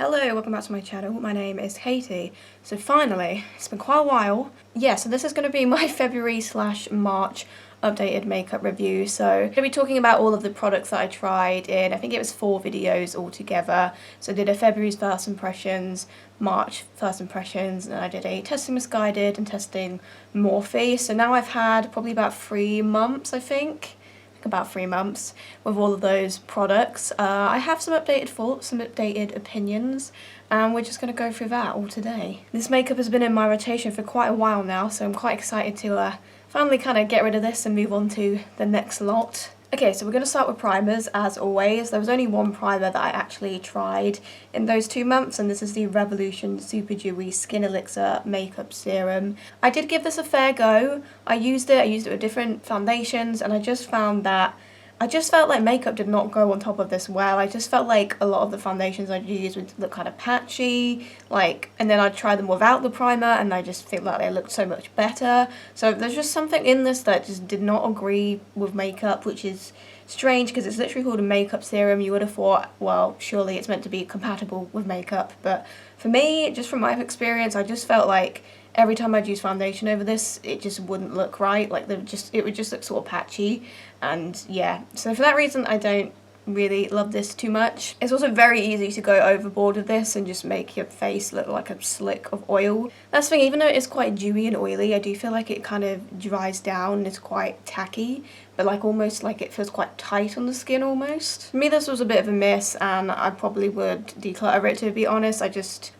Hello, welcome back to my channel. My name is Katie. So finally, it's been quite a while. Yeah, so this is going to be my February/March updated makeup review. So I'm going to be talking about all of the products that I tried in, I think it was 4 videos altogether. So I did a February's first impressions, March first impressions, and I did a testing misguided and testing Morphe. So now I've had probably about 3 months, I think about 3 months with all of those products. I have some updated thoughts, some updated opinions, and we're just going to go through that all today. This makeup has been in my rotation for quite a while now, so I'm quite excited to finally kind of get rid of this and move on to the next lot. Okay, so we're going to start with primers, as always. There was only one primer that I actually tried in those 2 months, and this is the Revolution Super Dewy Skin Elixir Makeup Serum. I did give this a fair go. I used it with different foundations, and I just found that I just felt like makeup did not go on top of this well. I just felt like a lot of the foundations I'd use would look kind of patchy, and then I'd try them without the primer and I just feel like they looked so much better. So there's just something in this that just did not agree with makeup, which is strange because it's literally called a makeup serum. You would have thought, well, surely it's meant to be compatible with makeup, but for me, just from my experience, I just felt like every time I'd use foundation over this, it just wouldn't look right. Like it would just look sort of patchy, and yeah. So for that reason, I don't really love this too much. It's also very easy to go overboard with this and just make your face look like a slick of oil. That's the thing, even though it's quite dewy and oily, I do feel like it kind of dries down and it's quite tacky, but almost like it feels quite tight on the skin almost. For me, this was a bit of a miss, and I probably would declutter it, to be honest. I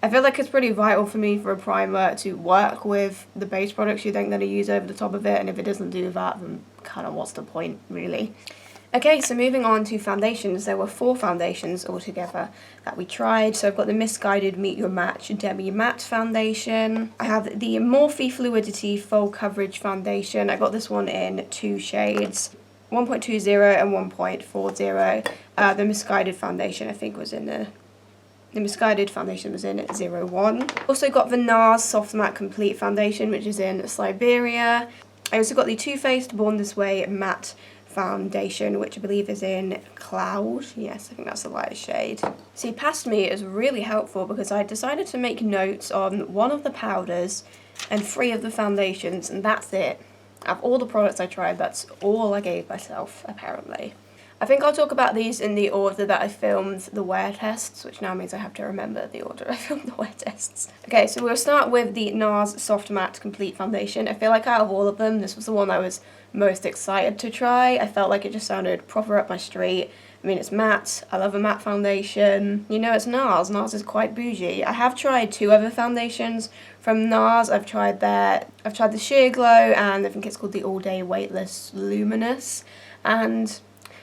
feel like it's pretty vital for me for a primer to work with the base products you're then going to use over the top of it, and if it doesn't do that, then kind of what's the point, really? Okay, so moving on to foundations, there were 4 foundations altogether that we tried. So I've got the Misguided Meet Your Match Demi Matte Foundation. I have the Morphe Fluidity Full Coverage Foundation. I got this one in 2 shades, 1.20 and 1.40. The Misguided Foundation, I think, was in the Misguided Foundation was in 01. Also got the NARS Soft Matte Complete Foundation, which is in Siberia. I also got the Too Faced Born This Way Matte Foundation, which I believe is in Cloud. Yes, I think that's the lightest shade. See, Past Me is really helpful because I decided to make notes on 1 of the powders and 3 of the foundations, and that's it. Of all the products I tried, that's all I gave myself, apparently. I think I'll talk about these in the order that I filmed the wear tests, which now means I have to remember the order I filmed the wear tests. Okay, so we'll start with the NARS Soft Matte Complete Foundation. I feel like out of all of them, this was the one I was most excited to try. I felt like it just sounded proper up my street. I mean, it's matte. I love a matte foundation. You know, it's NARS. NARS is quite bougie. I have tried 2 other foundations from NARS. I've tried the Sheer Glow, and I think it's called the All Day Weightless Luminous. And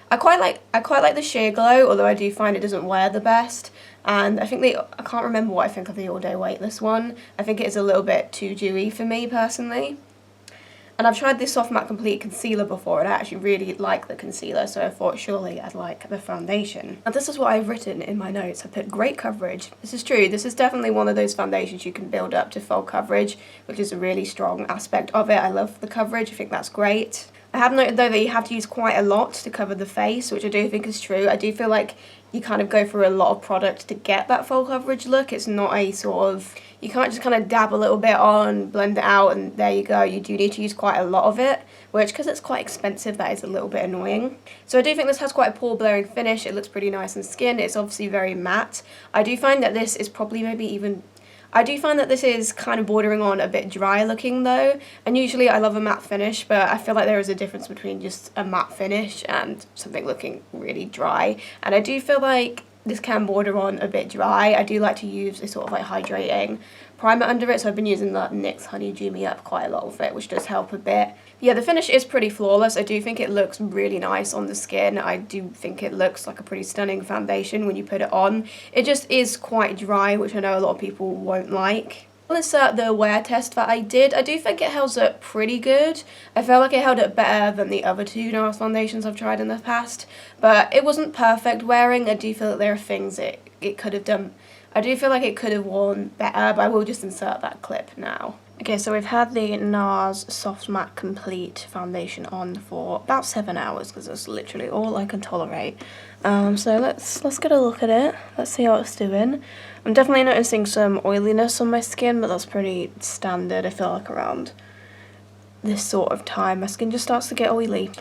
I quite like the Sheer Glow, although I do find it doesn't wear the best. And I can't remember what I think of the All Day Weightless one. I think it is a little bit too dewy for me personally. And I've tried this Soft Matte Complete Concealer before, and I actually really like the concealer, so I thought surely I'd like the foundation. And this is what I've written in my notes. I put great coverage. This is true. This is definitely one of those foundations you can build up to full coverage, which is a really strong aspect of it. I love the coverage. I think that's great. I have noted though that you have to use quite a lot to cover the face, which I do think is true. I do feel like you kind of go through a lot of product to get that full coverage look. It's not a sort of, you can't just kind of dab a little bit on, blend it out, and there you go. You do need to use quite a lot of it, which, because it's quite expensive, that is a little bit annoying. So I do think this has quite a pore blurring finish. It looks pretty nice on skin. It's obviously very matte. I do find that this is probably I do find that this is kind of bordering on a bit dry looking though, and usually I love a matte finish, but I feel like there is a difference between just a matte finish and something looking really dry, and I do feel like this can border on a bit dry. I do like to use a sort of hydrating primer under it, so I've been using the NYX Honey Dew Me Up quite a lot of it, which does help a bit. Yeah, the finish is pretty flawless. I do think it looks really nice on the skin. I do think it looks like a pretty stunning foundation when you put it on. It just is quite dry, which I know a lot of people won't like. I'll insert the wear test that I did. I do think it held up pretty good. I felt like it held up better than the other 2 NARS foundations I've tried in the past, but it wasn't perfect wearing. I do feel that there are things it could have done. I do feel like it could have worn better, but I will just insert that clip now. Okay, so we've had the NARS Soft Matte Complete Foundation on for about 7 hours, because that's literally all I can tolerate. So let's get a look at it. Let's see how it's doing. I'm definitely noticing some oiliness on my skin, but that's pretty standard. I feel like around this sort of time my skin just starts to get oily.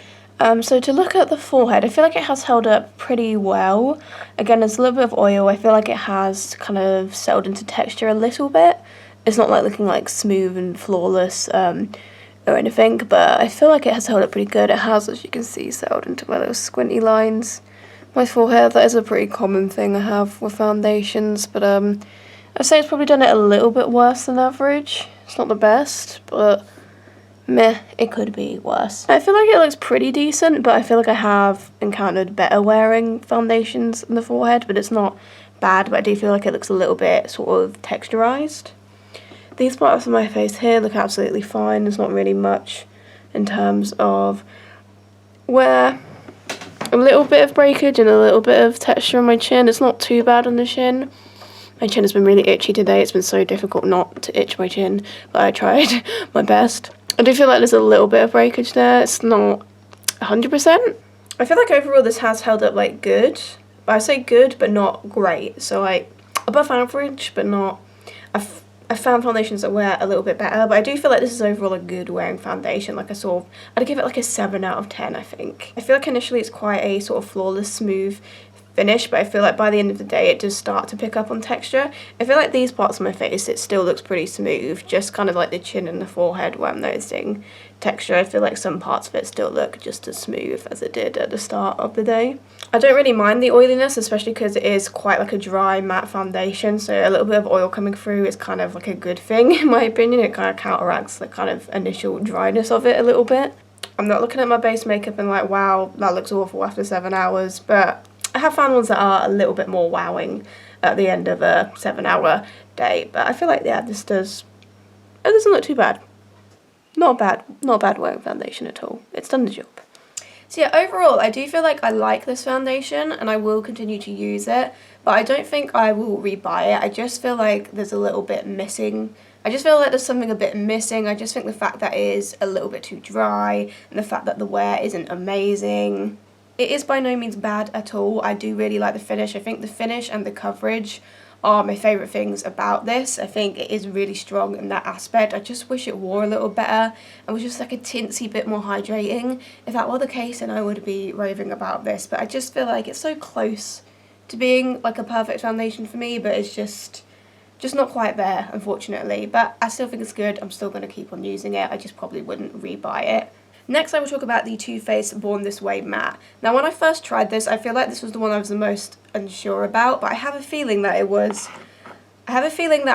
So to look at the forehead, I feel like it has held up pretty well. Again, there's a little bit of oil. I feel like it has kind of settled into texture a little bit. It's not like looking like smooth and flawless or anything, but I feel like it has held up pretty good. It has, as you can see, settled into my little squinty lines. My forehead, that is a pretty common thing I have with foundations, but I'd say it's probably done it a little bit worse than average. It's not the best, but meh, it could be worse. I feel like it looks pretty decent, but I feel like I have encountered better wearing foundations in the forehead, but it's not bad, but I do feel like it looks a little bit sort of texturized. These parts of my face here look absolutely fine. There's not really much in terms of where a little bit of breakage and a little bit of texture on my chin. It's not too bad on the chin. My chin has been really itchy today. It's been so difficult not to itch my chin, but I tried my best. I do feel like there's a little bit of breakage there. It's not 100%. I feel like overall this has held up like good. But I say good, but not great. So like above average, but not. I found foundations that wear a little bit better, but I do feel like this is overall a good wearing foundation. Like I'd give it like a 7 out of 10, I think. I feel like initially it's quite a sort of flawless, smooth finish, but I feel like by the end of the day it does start to pick up on texture. I feel like these parts of my face, it still looks pretty smooth, just kind of like the chin and the forehead where I'm noticing texture. I feel like some parts of it still look just as smooth as it did at the start of the day. I don't really mind the oiliness, especially because it is quite like a dry matte foundation, so a little bit of oil coming through is kind of like a good thing in my opinion. It kind of counteracts the kind of initial dryness of it a little bit. I'm not looking at my base makeup and like, wow, that looks awful after 7 hours, but I have found ones that are a little bit more wowing at the end of a 7-hour day, but I feel like, yeah, it doesn't look too bad. Not a bad wearing foundation at all. It's done the job. So yeah, overall, I do feel like I like this foundation and I will continue to use it, but I don't think I will rebuy it. I just feel like there's a little bit missing. I just feel like there's something a bit missing. I just think the fact that it is a little bit too dry and the fact that the wear isn't amazing. It is by no means bad at all. I do really like the finish. I think the finish and the coverage are my favourite things about this. I think it is really strong in that aspect. I just wish it wore a little better and was just like a tinsy bit more hydrating. If that were the case, then I would be raving about this, but I just feel like it's so close to being like a perfect foundation for me, but it's just not quite there, unfortunately. But I still think it's good. I'm still going to keep on using it. I just probably wouldn't rebuy it. Next I will talk about the Too Faced Born This Way matte. Now when I first tried this, I feel like this was the one I was the most unsure about, but I have a feeling that I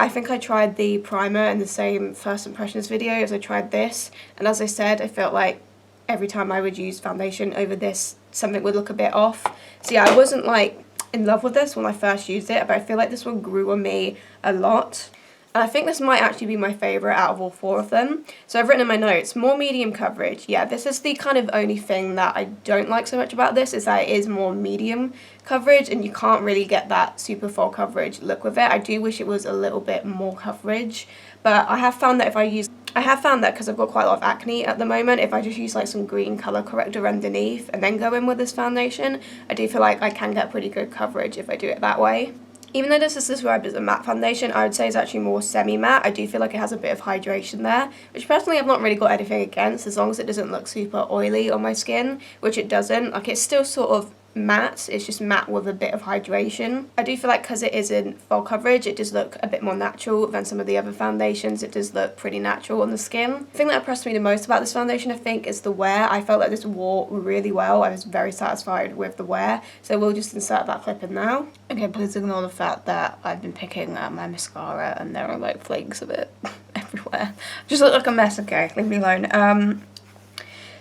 think I tried the primer in the same first impressions video as I tried this, and as I said, I felt like every time I would use foundation over this, something would look a bit off. So yeah, I wasn't like in love with this when I first used it, but I feel like this one grew on me a lot. And I think this might actually be my favourite out of all 4 of them. So I've written in my notes, more medium coverage. Yeah, this is the kind of only thing that I don't like so much about this, is that it is more medium coverage and you can't really get that super full coverage look with it. I do wish it was a little bit more coverage, but I have found that because I've got quite a lot of acne at the moment, if I just use like some green colour corrector underneath and then go in with this foundation, I do feel like I can get pretty good coverage if I do it that way. Even though this is described as a matte foundation, I would say it's actually more semi-matte. I do feel like it has a bit of hydration there, which personally I've not really got anything against, as long as it doesn't look super oily on my skin, which it doesn't. Like, it's still sort of matte, it's just matte with a bit of hydration. I do feel like because it isn't full coverage, it does look a bit more natural than some of the other foundations. It does look pretty natural on the skin. The thing that impressed me the most about this foundation, I think, is the wear. I felt like this wore really well. I was very satisfied with the wear, so we'll just insert that clip in now. Okay, please ignore the fact that I've been picking my mascara and there are like flakes of it everywhere. Just look like a mess. Okay, leave me alone.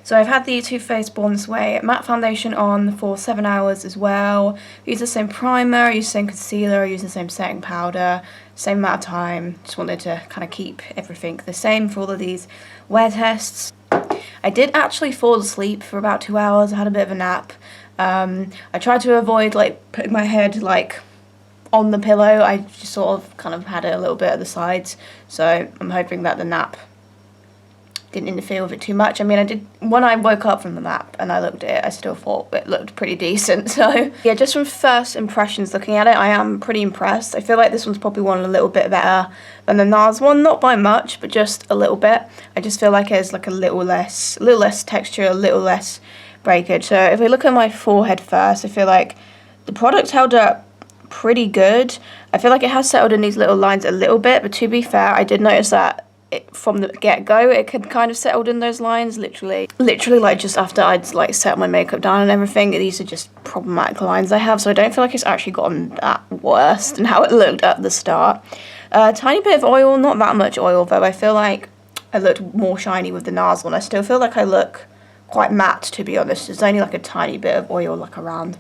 So I've had the Too Faced Born This Way matte foundation on for 7 hours as well. I use the same primer, I use the same concealer, I use the same setting powder, same amount of time. Just wanted to kind of keep everything the same for all of these wear tests. I did actually fall asleep for about 2 hours. I had a bit of a nap. I tried to avoid like putting my head like on the pillow. I just sort of kind of had it a little bit at the sides. So I'm hoping that the nap didn't interfere with it too much. I mean, I did, when I woke up from the nap and I looked at it, I still thought it looked pretty decent. So yeah, just from first impressions looking at it, I am pretty impressed. I feel like this one's probably one a little bit better than the NARS one, not by much, but just a little bit. I just feel like it's like a little less texture, a little less breakage. So if we look at my forehead first, I feel like the product's held up pretty good. I feel like it has settled in these little lines a little bit, but to be fair, I did notice that from the get-go it had kind of settled in those lines, literally like just after I'd like set my makeup down and everything. These are just problematic lines I have, so I don't feel like it's actually gotten that worse than how it looked at the start. Tiny bit of oil, not that much oil though. I feel like I looked more shiny with the NARS one. I still feel like I look quite matte, to be honest. There's only like a tiny bit of oil like around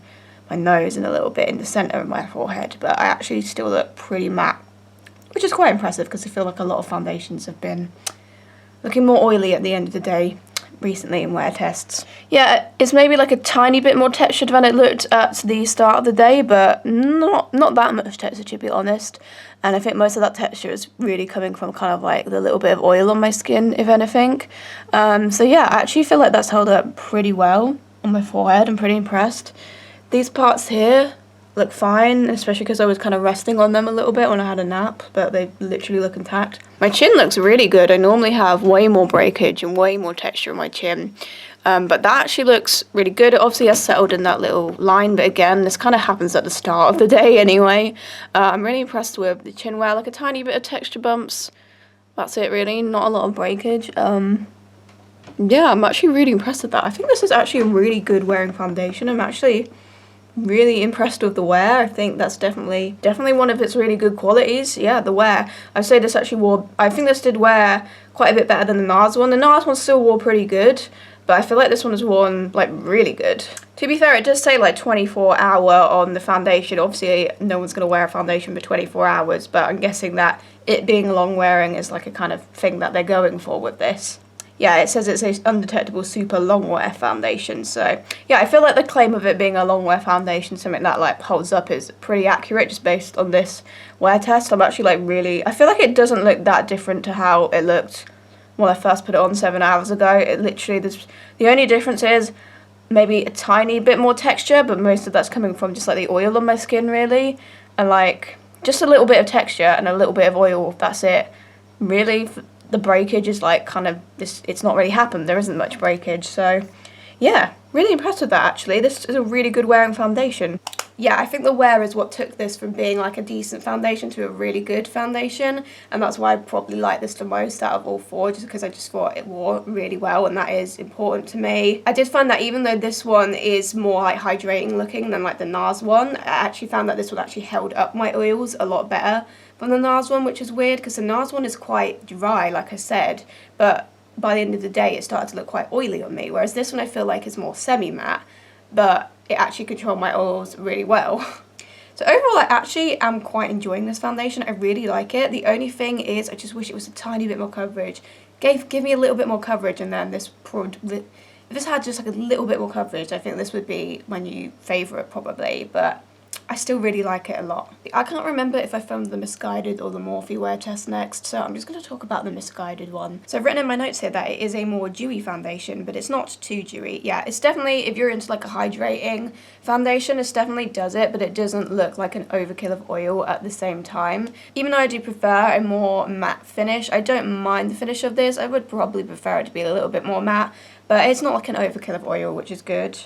my nose and a little bit in the centre of my forehead, but I actually still look pretty matte, which is quite impressive because I feel like a lot of foundations have been looking more oily at the end of the day recently in wear tests. Yeah, it's maybe like a tiny bit more textured than it looked at the start of the day, but not that much texture, to be honest. And I think most of that texture is really coming from kind of like the little bit of oil on my skin, if anything. So yeah, I actually feel like that's held up pretty well on my forehead. I'm pretty impressed. These parts here look fine, especially because I was kind of resting on them a little bit when I had a nap, but they literally look intact. My chin looks really good. I normally have way more breakage and way more texture on my chin, but that actually looks really good. It obviously has settled in that little line, but again, this kind of happens at the start of the day anyway. I'm really impressed with the chin wear, like a tiny bit of texture bumps. That's it really, not a lot of breakage. Yeah, I'm actually really impressed with that. I think this is actually a really good wearing foundation. I'm actually really impressed with the wear. I think that's definitely one of its really good qualities. Yeah, the wear. I'd say this actually wore, I think this did wear quite a bit better than the NARS one. The NARS one still wore pretty good, but I feel like this one has worn like really good. To be fair, it does say like 24-hour on the foundation. Obviously, no one's going to wear a foundation for 24 hours, but I'm guessing that it being long wearing is like a kind of thing that they're going for with this. Yeah, it says it's a undetectable super long wear foundation, so yeah, I feel like the claim of it being a long wear foundation, something that like holds up, is pretty accurate just based on this wear test. I'm actually like really, I feel like it doesn't look that different to how it looked when I first put it on 7 hours ago. It literally, the only difference is maybe a tiny bit more texture, but most of that's coming from just like the oil on my skin really, and like just a little bit of texture and a little bit of oil, that's it. Really, the breakage is like kind of this, it's not really happened, there isn't much breakage, so yeah, really impressed with that actually. This is a really good wearing foundation. Yeah, I think the wear is what took this from being like a decent foundation to a really good foundation, and that's why I probably like this the most out of all four, just because I just thought it wore really well, and that is important to me. I did find that even though this one is more like hydrating looking than like the NARS one, I actually found that this one actually held up my oils a lot better than the NARS one, which is weird because the NARS one is quite dry, like I said, but by the end of the day it started to look quite oily on me, whereas this one I feel like is more semi-matte, but it actually controlled my oils really well. So overall, I actually am quite enjoying this foundation. I really like it. The only thing is I just wish it was a tiny bit more coverage. Give me a little bit more coverage, and then this if this had just like a little bit more coverage, I think this would be my new favourite probably, but I still really like it a lot. I can't remember if I filmed the misguided or the Morphe wear test next, so I'm just going to talk about the misguided one. So I've written in my notes here that it is a more dewy foundation, but it's not too dewy. Yeah, it's definitely, if you're into like a hydrating foundation, it definitely does it, but it doesn't look like an overkill of oil at the same time. Even though I do prefer a more matte finish, I don't mind the finish of this. I would probably prefer it to be a little bit more matte, but it's not like an overkill of oil, which is good.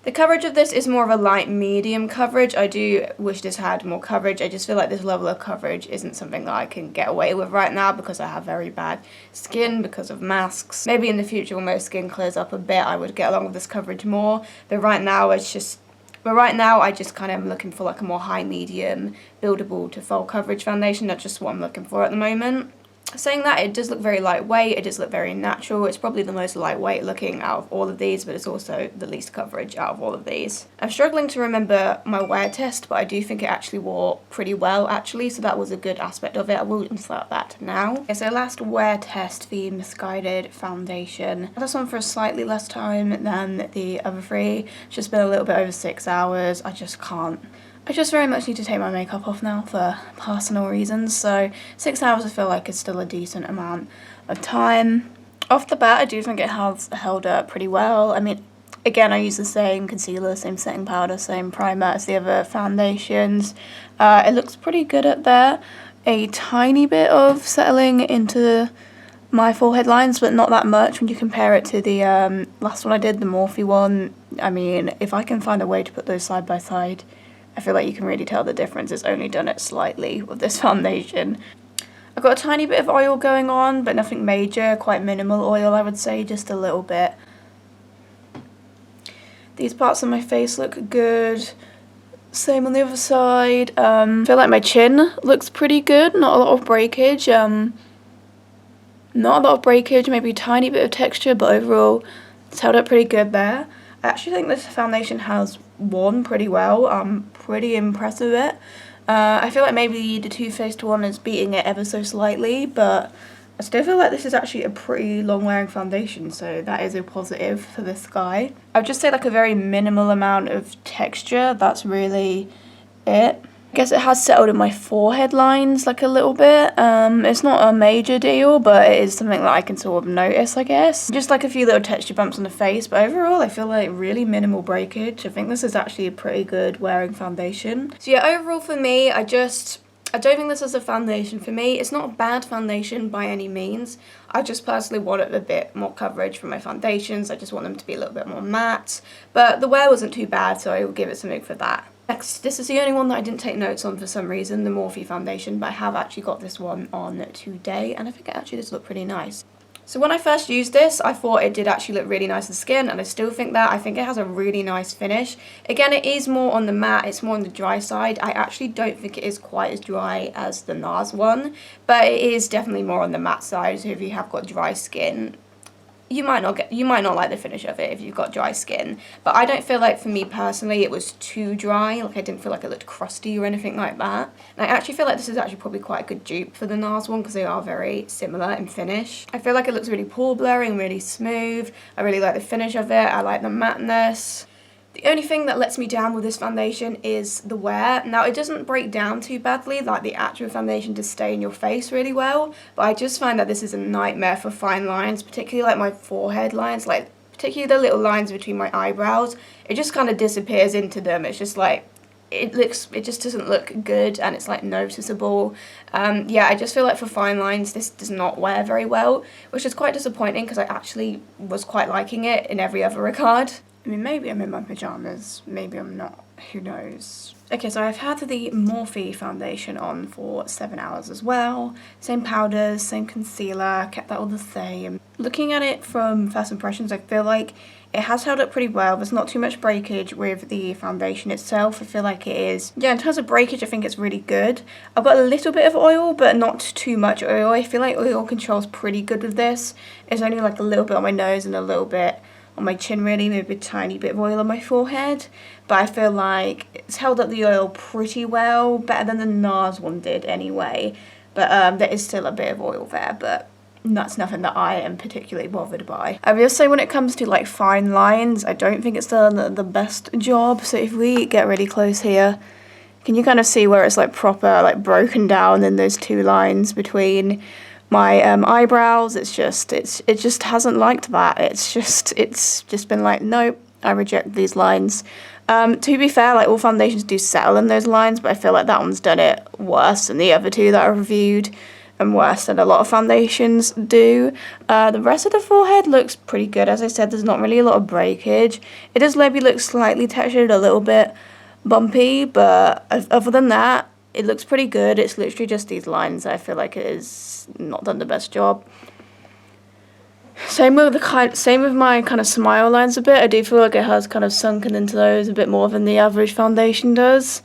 The coverage of this is more of a light medium coverage. I do wish this had more coverage. I just feel like this level of coverage isn't something that I can get away with right now because I have very bad skin because of masks. Maybe in the future when my skin clears up a bit I would get along with this coverage more, but right now I just kind of am looking for like a more high medium buildable to full coverage foundation. That's just what I'm looking for at the moment. Saying that, it does look very lightweight, it does look very natural. It's probably the most lightweight looking out of all of these, but it's also the least coverage out of all of these. I'm struggling to remember my wear test, but I do think it actually wore pretty well actually, so that was a good aspect of it. I will insert that now. Okay, so last wear test, the misguided foundation. This one for a slightly less time than the other three. It's just been a little bit over 6 hours. I just very much need to take my makeup off now for personal reasons, so 6 hours I feel like is still a decent amount of time. Off the bat, I do think it has held up pretty well. I mean, again, I use the same concealer, same setting powder, same primer as the other foundations. It looks pretty good at there. A tiny bit of settling into my forehead lines, but not that much when you compare it to the last one I did, the Morphe one. I mean, if I can find a way to put those side by side, I feel like you can really tell the difference. It's only done it slightly with this foundation. I've got a tiny bit of oil going on, but nothing major, quite minimal oil I would say, just a little bit. These parts of my face look good. Same on the other side. I feel like my chin looks pretty good, not a lot of breakage. Not a lot of breakage, maybe a tiny bit of texture, but overall it's held up pretty good there. I actually think this foundation has worn pretty well. I'm pretty impressed with it. I feel like maybe the Too Faced one is beating it ever so slightly, but I still feel like this is actually a pretty long wearing foundation, so that is a positive for this guy. I would just say like a very minimal amount of texture, that's really it. I guess it has settled in my forehead lines like a little bit. It's not a major deal, but it is something that I can sort of notice, I guess. Just like a few little texture bumps on the face, but overall I feel like really minimal breakage. I think this is actually a pretty good wearing foundation. So yeah, overall for me, I don't think this is a foundation for me. It's not a bad foundation by any means. I just personally wanted a bit more coverage from my foundations. I just want them to be a little bit more matte. But the wear wasn't too bad, so I will give it something for that. Next, this is the only one that I didn't take notes on for some reason, the Morphe foundation, but I have actually got this one on today, and I think it actually does look pretty nice. So when I first used this, I thought it did actually look really nice on the skin, and I still think that. I think it has a really nice finish. Again, it is more on the matte, it's more on the dry side. I actually don't think it is quite as dry as the NARS one, but it is definitely more on the matte side, so if you have got dry skin, you might not like the finish of it if you've got dry skin, but I don't feel like, for me personally, it was too dry. Like, I didn't feel like it looked crusty or anything like that. And I actually feel like this is actually probably quite a good dupe for the NARS one because they are very similar in finish. I feel like it looks really pore blurring, really smooth. I really like the finish of it. I like the matteness. The only thing that lets me down with this foundation is the wear. Now, it doesn't break down too badly, like the actual foundation does stay in your face really well, but I just find that this is a nightmare for fine lines, particularly like my forehead lines, like particularly the little lines between my eyebrows. It just kind of disappears into them. It's just like, it just doesn't look good, and it's like noticeable. Yeah, I just feel like for fine lines this does not wear very well, which is quite disappointing because I actually was quite liking it in every other regard. I mean, maybe I'm in my pyjamas, maybe I'm not, who knows. Okay, so I've had the Morphe foundation on for 7 hours as well. Same powders, same concealer, kept that all the same. Looking at it from first impressions, I feel like it has held up pretty well. There's not too much breakage with the foundation itself. I feel like it is, yeah, in terms of breakage, I think it's really good. I've got a little bit of oil, but not too much oil. I feel like oil control's pretty good with this. It's only like a little bit on my nose and a little bit on my chin, really, maybe a tiny bit of oil on my forehead, but I feel like it's held up the oil pretty well, better than the NARS one did anyway, but there is still a bit of oil there, but that's nothing that I am particularly bothered by. I will say when it comes to like fine lines, I don't think it's done the best job. So if we get really close here, can you kind of see where it's like proper like broken down in those two lines between my eyebrows? It just hasn't liked that. It's just been like, nope, I reject these lines. To be fair, like all foundations do settle in those lines, but I feel like that one's done it worse than the other two that I reviewed, and worse than a lot of foundations do. The rest of the forehead looks pretty good. As I said, there's not really a lot of breakage. It does maybe look slightly textured, a little bit bumpy, but other than that, it looks pretty good. It's literally just these lines that I feel like it is not done the best job. Same with my kind of smile lines a bit. I do feel like it has kind of sunken into those a bit more than the average foundation does.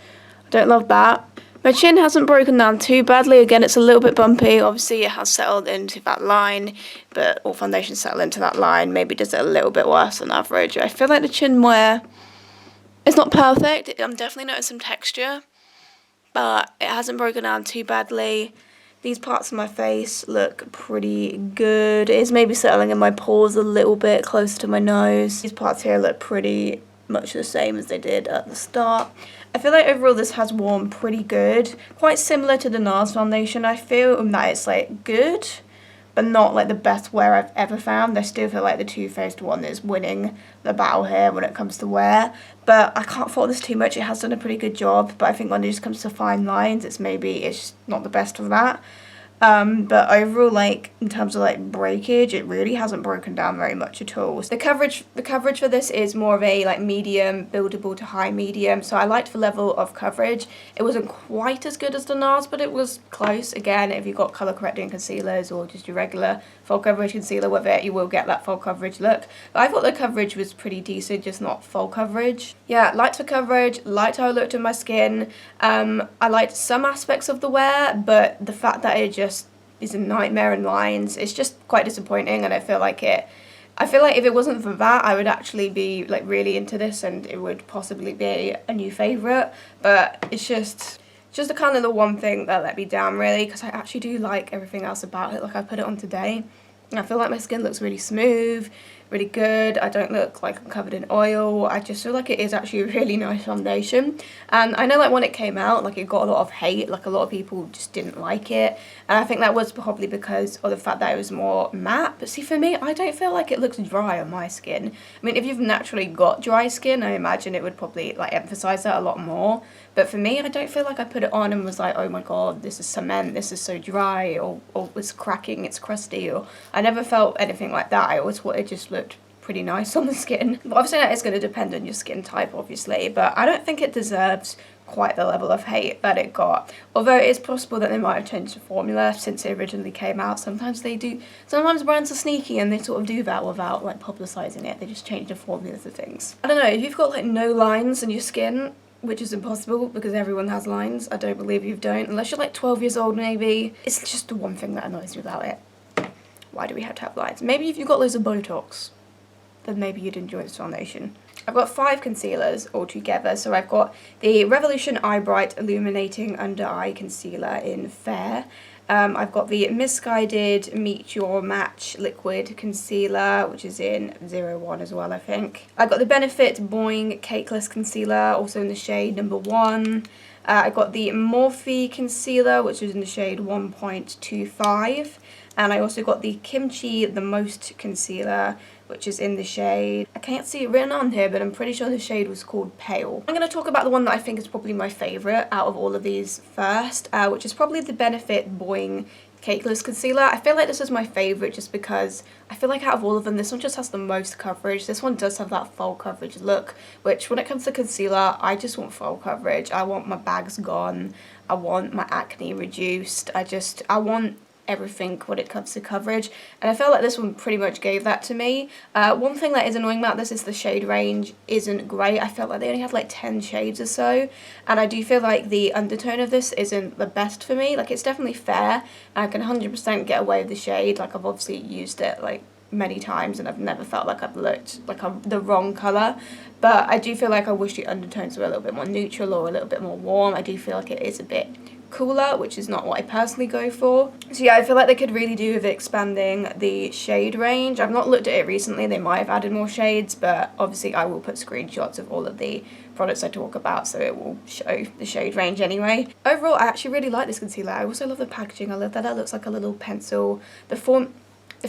I don't love that. My chin hasn't broken down too badly. Again, it's a little bit bumpy. Obviously, it has settled into that line, but all foundations settle into that line. Maybe does it a little bit worse than average. I feel like the chin wear, it's not perfect. I'm definitely noticing some texture, but it hasn't broken down too badly. These parts of my face look pretty good. It is maybe settling in my pores a little bit closer to my nose. These parts here look pretty much the same as they did at the start. I feel like overall this has worn pretty good. Quite similar to the NARS foundation. I feel that it's like good, but not like the best wear I've ever found. I still feel like the Too Faced one is winning the battle here when it comes to wear, but I can't fault this too much. It has done a pretty good job, but I think when it just comes to fine lines, it's just not the best for that. But overall, like, in terms of like breakage, it really hasn't broken down very much at all. So the coverage for this is more of a like medium, buildable to high medium, so I liked the level of coverage. It wasn't quite as good as the NARS, but it was close. Again, if you've got colour correcting concealers or just your regular full coverage concealer with it, you will get that full coverage look. But I thought the coverage was pretty decent, just not full coverage. Yeah, liked the coverage, liked how it looked on my skin. I liked some aspects of the wear, but the fact that it just is a nightmare in lines, it's just quite disappointing, and I feel like if it wasn't for that, I would actually be like really into this and it would possibly be a new favourite, but it's just the kind of the one thing that let me down really, because I actually do like everything else about it. Like, I put it on today and I feel like my skin looks really smooth, really good. I don't look like I'm covered in oil. I just feel like it is actually a really nice foundation. And I know like when it came out, like it got a lot of hate, like a lot of people just didn't like it. And I think that was probably because of the fact that it was more matte. But see, for me, I don't feel like it looks dry on my skin. I mean, if you've naturally got dry skin, I imagine it would probably like emphasize that a lot more. But for me, I don't feel like I put it on and was like, oh my god, this is cement, this is so dry, or it's cracking, it's crusty, or I never felt anything like that. I always thought it just looked pretty nice on the skin. But obviously that is going to depend on your skin type, obviously, but I don't think it deserves quite the level of hate that it got. Although it is possible that they might have changed the formula since it originally came out. Sometimes they do. Sometimes brands are sneaky and they sort of do that without like publicising it. They just change the formula for things. I don't know, if you've got like no lines on your skin, which is impossible because everyone has lines, I don't believe you don't, unless you're like 12 years old maybe. It's just the one thing that annoys me about it. Why do we have to have lines? Maybe if you've got loads of Botox, then maybe you'd enjoy this foundation. I've got 5 concealers altogether. So I've got the Revolution Eye Bright Illuminating Under Eye Concealer in Fair. I've got the Misguided Meet Your Match Liquid Concealer, which is in 01 as well, I think. I've got the Benefit Boing Cakeless Concealer, also in the shade number 1. I got the Morphe Concealer, which is in the shade 1.25. And I also got the Kimchi The Most Concealer, which is in the shade, I can't see it written on here, but I'm pretty sure the shade was called Pale. I'm going to talk about the one that I think is probably my favourite out of all of these first, which is probably the Benefit Boing Cakeless Concealer. I feel like this is my favourite just because I feel like out of all of them, this one just has the most coverage. This one does have that full coverage look, which when it comes to concealer, I just want full coverage. I want my bags gone. I want my acne reduced. I want everything when it comes to coverage, and I felt like this one pretty much gave that to me. One thing that is annoying about this is the shade range isn't great. I felt like they only had like 10 shades or so, and I do feel like the undertone of this isn't the best for me. Like, it's definitely fair, and I can 100% get away with the shade. Like, I've obviously used it like many times and I've never felt like I've looked like I'm the wrong colour, but I do feel like I wish the undertones were a little bit more neutral or a little bit more warm. I do feel like it is a bit cooler, which is not what I personally go for. So yeah, I feel like they could really do with expanding the shade range. I've not looked at it recently, they might have added more shades, but obviously I will put screenshots of all of the products I talk about, so it will show the shade range anyway. Overall, I actually really like this concealer. I also love the packaging. I love that it looks like a little pencil. The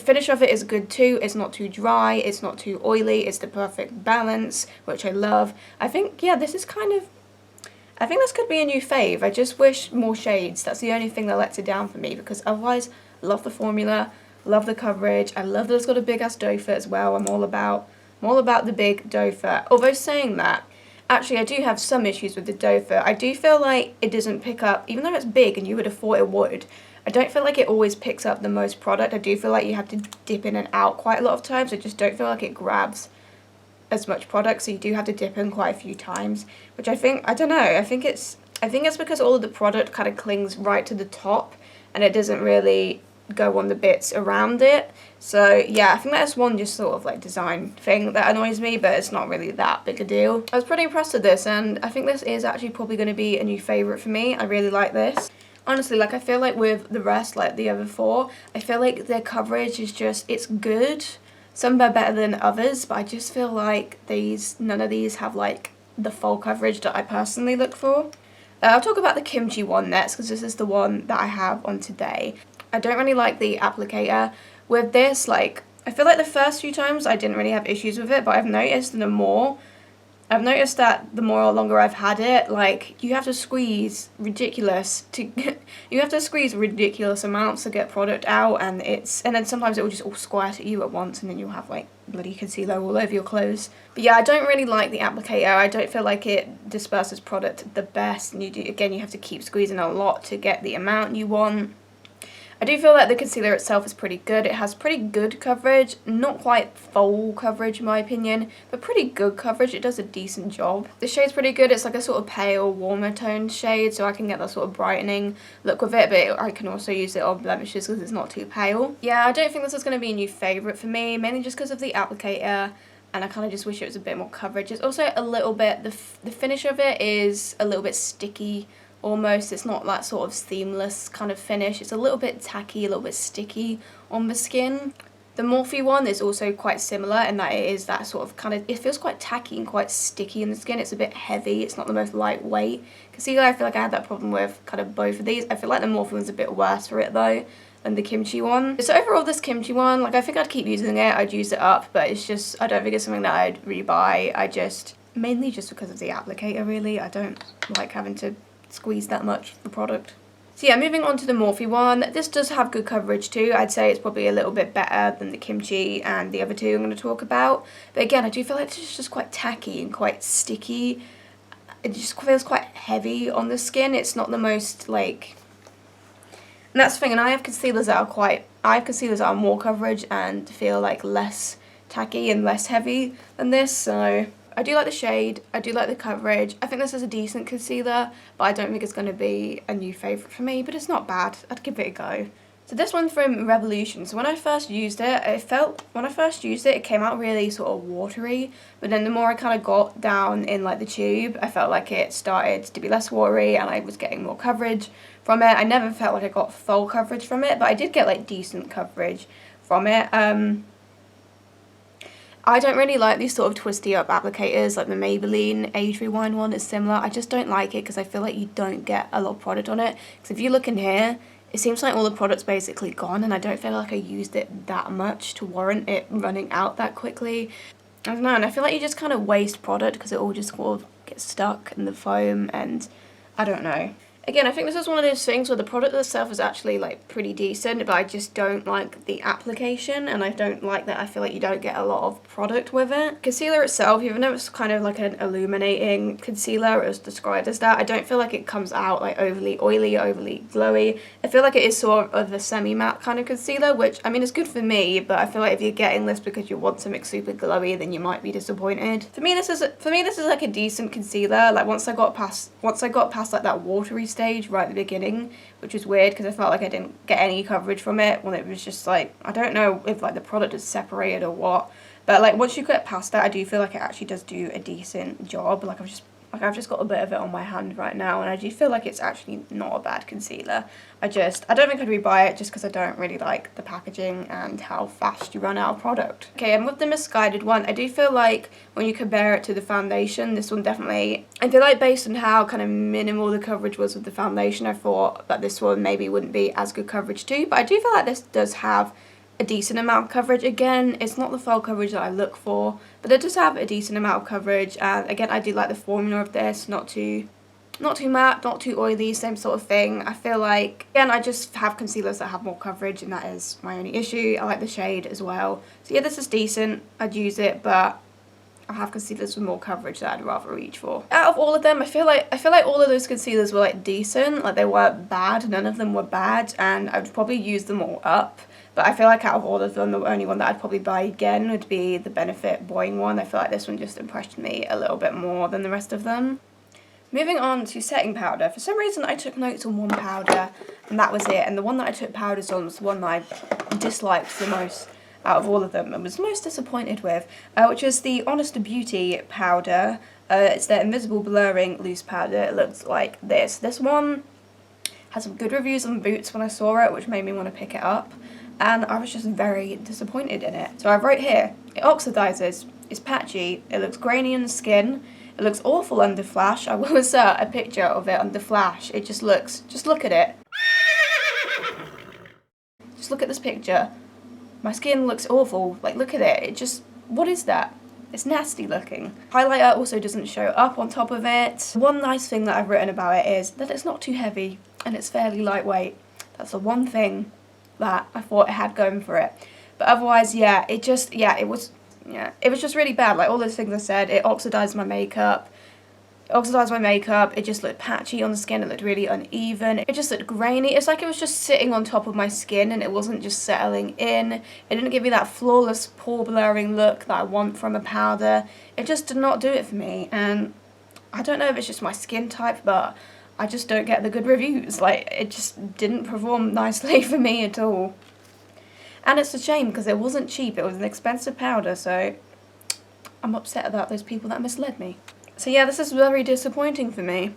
finish of it is good too. It's not too dry, it's not too oily, it's the perfect balance, which I love. I think, yeah, this is I think this could be a new fave. I just wish more shades. That's the only thing that lets it down for me, because otherwise, love the formula, love the coverage. I love that it's got a big ass doe foot as well. I'm all about the big doe foot. Although saying that, actually I do have some issues with the doe foot. I do feel like it doesn't pick up, even though it's big and you would have thought it would, I don't feel like it always picks up the most product. I do feel like you have to dip in and out quite a lot of times. I just don't feel like it grabs as much product, so you do have to dip in quite a few times, which I don't know, I think it's because all of the product kind of clings right to the top and it doesn't really go on the bits around it. So yeah, I think that's one just sort of like design thing that annoys me, but it's not really that big a deal. I was pretty impressed with this, and I think this is actually probably going to be a new favourite for me. I really like this. Honestly, like, I feel like with the rest, like the other 4, I feel like their coverage is just, it's good. Some are better than others, but I just feel like none of these have like the full coverage that I personally look for. I'll talk about the Kimchi one next, because this is the one that I have on today. I don't really like the applicator. With this, like, I feel like the first few times I didn't really have issues with it, but I've noticed that the more or longer I've had it, like, you have to squeeze ridiculous amounts to get product out, and then sometimes it will just all squirt at you at once, and then you'll have like bloody concealer all over your clothes. But yeah, I don't really like the applicator. I don't feel like it disperses product the best, and you have to keep squeezing a lot to get the amount you want. I do feel like the concealer itself is pretty good. It has pretty good coverage, not quite full coverage in my opinion, but pretty good coverage. It does a decent job. The shade's pretty good. It's like a sort of pale, warmer toned shade, so I can get that sort of brightening look with it, but I can also use it on blemishes because it's not too pale. Yeah, I don't think this is going to be a new favourite for me, mainly just because of the applicator, and I kind of just wish it was a bit more coverage. It's also a little bit, the finish of it is a little bit sticky. Almost, it's not that sort of seamless kind of finish. It's a little bit tacky, a little bit sticky on the skin. The Morphe one is also quite similar in that it is that sort of kind of, it feels quite tacky and quite sticky in the skin. It's a bit heavy, it's not the most lightweight concealer. I feel like I had that problem with kind of both of these. I feel like the Morphe one's a bit worse for it though than the Kimchi one. So overall, this Kimchi one, like, I think I'd keep using it, I'd use it up, but it's just, I don't think it's something that I'd rebuy. Mainly just because of the applicator really. I don't like having to squeeze that much for product. So yeah, moving on to the Morphe one. This does have good coverage too. I'd say it's probably a little bit better than the Kimchi and the other two I'm going to talk about. But again, I do feel like it's just quite tacky and quite sticky. It just feels quite heavy on the skin. It's not the most, like... And that's the thing, and I have concealers that are more coverage and feel like less tacky and less heavy than this, so... I do like the shade, I do like the coverage. I think this is a decent concealer, but I don't think it's going to be a new favourite for me, but it's not bad. I'd give it a go. So this one's from Revolution. So when I first used it, it came out really sort of watery, but then the more I kind of got down in like the tube, I felt like it started to be less watery and I was getting more coverage from it. I never felt like I got full coverage from it, but I did get like decent coverage from it. I don't really like these sort of twisty up applicators, like the Maybelline Age Rewind one is similar. I just don't like it because I feel like you don't get a lot of product on it. Because if you look in here, it seems like all the product's basically gone, and I don't feel like I used it that much to warrant it running out that quickly. I don't know, and I feel like you just kind of waste product because it all just sort of gets stuck in the foam, and I don't know. Again, I think this is one of those things where the product itself is actually like pretty decent, but I just don't like the application, and I don't like that I feel like you don't get a lot of product with it. Concealer itself, even though it's kind of like an illuminating concealer, it was described as that, I don't feel like it comes out like overly oily, overly glowy. I feel like it is sort of a semi-matte kind of concealer, which, I mean, it's good for me, but I feel like if you're getting this because you want something super glowy, then you might be disappointed. For me, this is like a decent concealer. Like once I got past like that watery stage right at the beginning, which was weird because I felt like I didn't get any coverage from it when it was just like, I don't know if like the product is separated or what, but like once you get past that, I do feel like it actually does do a decent job. Like I've just got a bit of it on my hand right now, and I do feel like it's actually not a bad concealer. I don't think I'd rebuy it just because I don't really like the packaging and how fast you run out of product. Okay, and with the Misguided one, I do feel like when you compare it to the foundation, this one definitely, I feel like based on how kind of minimal the coverage was with the foundation, I thought that this one maybe wouldn't be as good coverage too, but I do feel like this does have a decent amount of coverage. Again, it's not the full coverage that I look for, but it does have a decent amount of coverage, and again, I do like the formula of this, not too matte, not too oily, same sort of thing. I feel like, again, I just have concealers that have more coverage, and that is my only issue. I like the shade as well. So yeah, this is decent, I'd use it, but I have concealers with more coverage that I'd rather reach for. Out of all of them, I feel like all of those concealers were like decent, like they weren't bad, none of them were bad, and I would probably use them all up. But I feel like out of all of them, the only one that I'd probably buy again would be the Benefit Boing one. I feel like this one just impressed me a little bit more than the rest of them. Moving on to setting powder. For some reason I took notes on one powder and that was it. And the one that I took powders on was the one that I disliked the most out of all of them and was most disappointed with, which is the Honest Beauty powder. It's their Invisible Blurring Loose Powder. It looks like this. This one had some good reviews on Boots when I saw it, which made me want to pick it up. And I was just very disappointed in it. So I wrote here, it oxidizes, it's patchy, it looks grainy on the skin, it looks awful under flash. I will insert a picture of it under flash. It just look at it. Just look at this picture. My skin looks awful. Like, look at it. It just, what is that? It's nasty looking. Highlighter also doesn't show up on top of it. One nice thing that I've written about it is that it's not too heavy and it's fairly lightweight. That's the one thing that I thought it had going for it. But otherwise, yeah, it was just really bad. Like all those things I said, it oxidized my makeup. It just looked patchy on the skin, it looked really uneven, it just looked grainy. It's like it was just sitting on top of my skin and it wasn't just settling in. It didn't give me that flawless pore blurring look that I want from a powder. It just did not do it for me, and I don't know if it's just my skin type, but I just don't get the good reviews. Like, it just didn't perform nicely for me at all. And it's a shame because it wasn't cheap, it was an expensive powder, so I'm upset about those people that misled me. So yeah, this is very disappointing for me.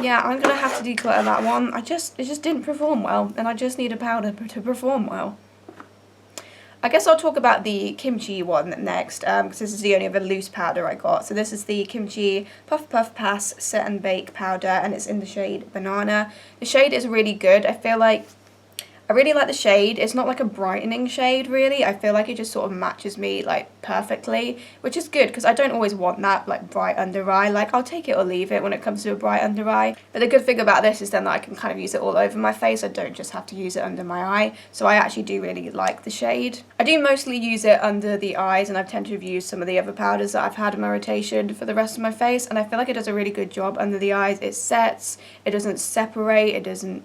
Yeah, I'm going to have to declutter that one. It just didn't perform well, and I just need a powder to perform well. I guess I'll talk about the kimchi one next, because this is the only other loose powder I got. So this is the Kimchi Puff Puff Pass Set and Bake powder, and it's in the shade Banana. The shade is really good. I really like the shade. It's not like a brightening shade, really. I feel like it just sort of matches me, like, perfectly, which is good, because I don't always want that, like, bright under eye. Like, I'll take it or leave it when it comes to a bright under eye. But the good thing about this is then that I can kind of use it all over my face. I don't just have to use it under my eye. So I actually do really like the shade. I do mostly use it under the eyes, and I've tended to have used some of the other powders that I've had in my rotation for the rest of my face, and I feel like it does a really good job under the eyes. It sets, it doesn't separate, it doesn't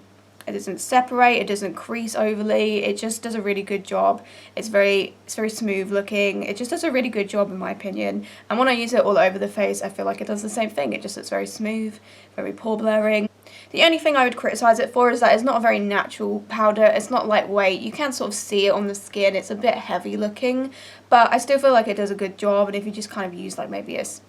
crease overly. It just does a really good job. It's very smooth looking. It just does a really good job in my opinion. And when I use it all over the face, I feel like it does the same thing. It just looks very smooth, very pore blurring. The only thing I would criticise it for is that it's not a very natural powder. It's not lightweight. You can sort of see it on the skin. It's a bit heavy looking, but I still feel like it does a good job. And if you just kind of use like maybe use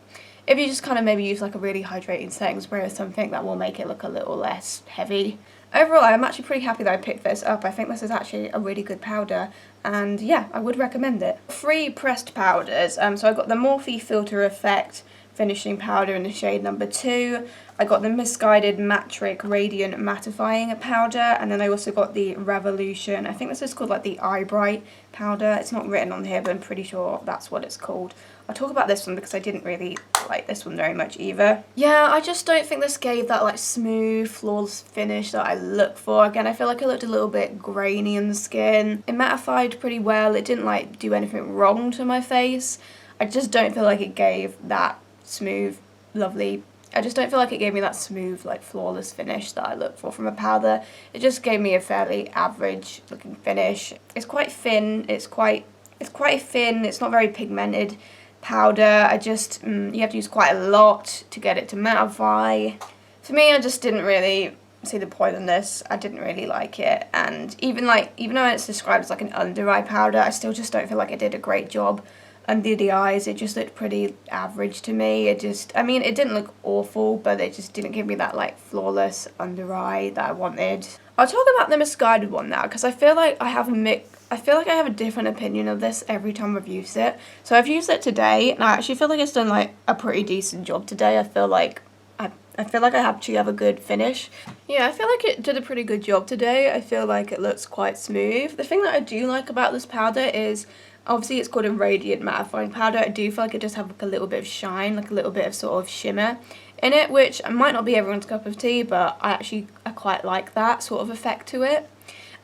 like a really hydrating setting spray or something, that will make it look a little less heavy. Overall, I'm actually pretty happy that I picked this up. I think this is actually a really good powder, and yeah, I would recommend it. 3 pressed powders. So I got the Morphe Filter Effect finishing powder in the shade number 2. I got the Misguided Matte Trick Radiant Mattifying powder, and then I also got the Revolution. I think this is called like the Eye Bright powder. It's not written on here, but I'm pretty sure that's what it's called. I'll talk about this one because I didn't really like this one very much either. Yeah, I just don't think this gave that like smooth, flawless finish that I look for. Again, I feel like it looked a little bit grainy in the skin. It mattified pretty well. It didn't like do anything wrong to my face. I just don't feel like it gave that smooth, lovely, I just don't feel like it gave me that smooth, like flawless finish that I look for from a powder. It just gave me a fairly average looking finish. It's quite thin, it's quite thin, it's not very pigmented powder. you have to use quite a lot to get it to mattify. For me, I just didn't really see the point in this. I didn't really like it, and even though it's described as like an under eye powder, I still just don't feel like it did a great job under the eyes. It just looked pretty average to me. It didn't look awful, but it just didn't give me that like flawless under eye that I wanted. I'll talk about the Misguided one now, because I feel like I have a different opinion of this every time I've used it. So I've used it today, and I actually feel like it's done like a pretty decent job today. I feel like I actually have a good finish. Yeah, I feel like it did a pretty good job today. I feel like it looks quite smooth. The thing that I do like about this powder is, obviously it's called a Radiant Mattifying powder. I do feel like it does have like a little bit of shine, like a little bit of sort of shimmer in it, which might not be everyone's cup of tea, but I quite like that sort of effect to it.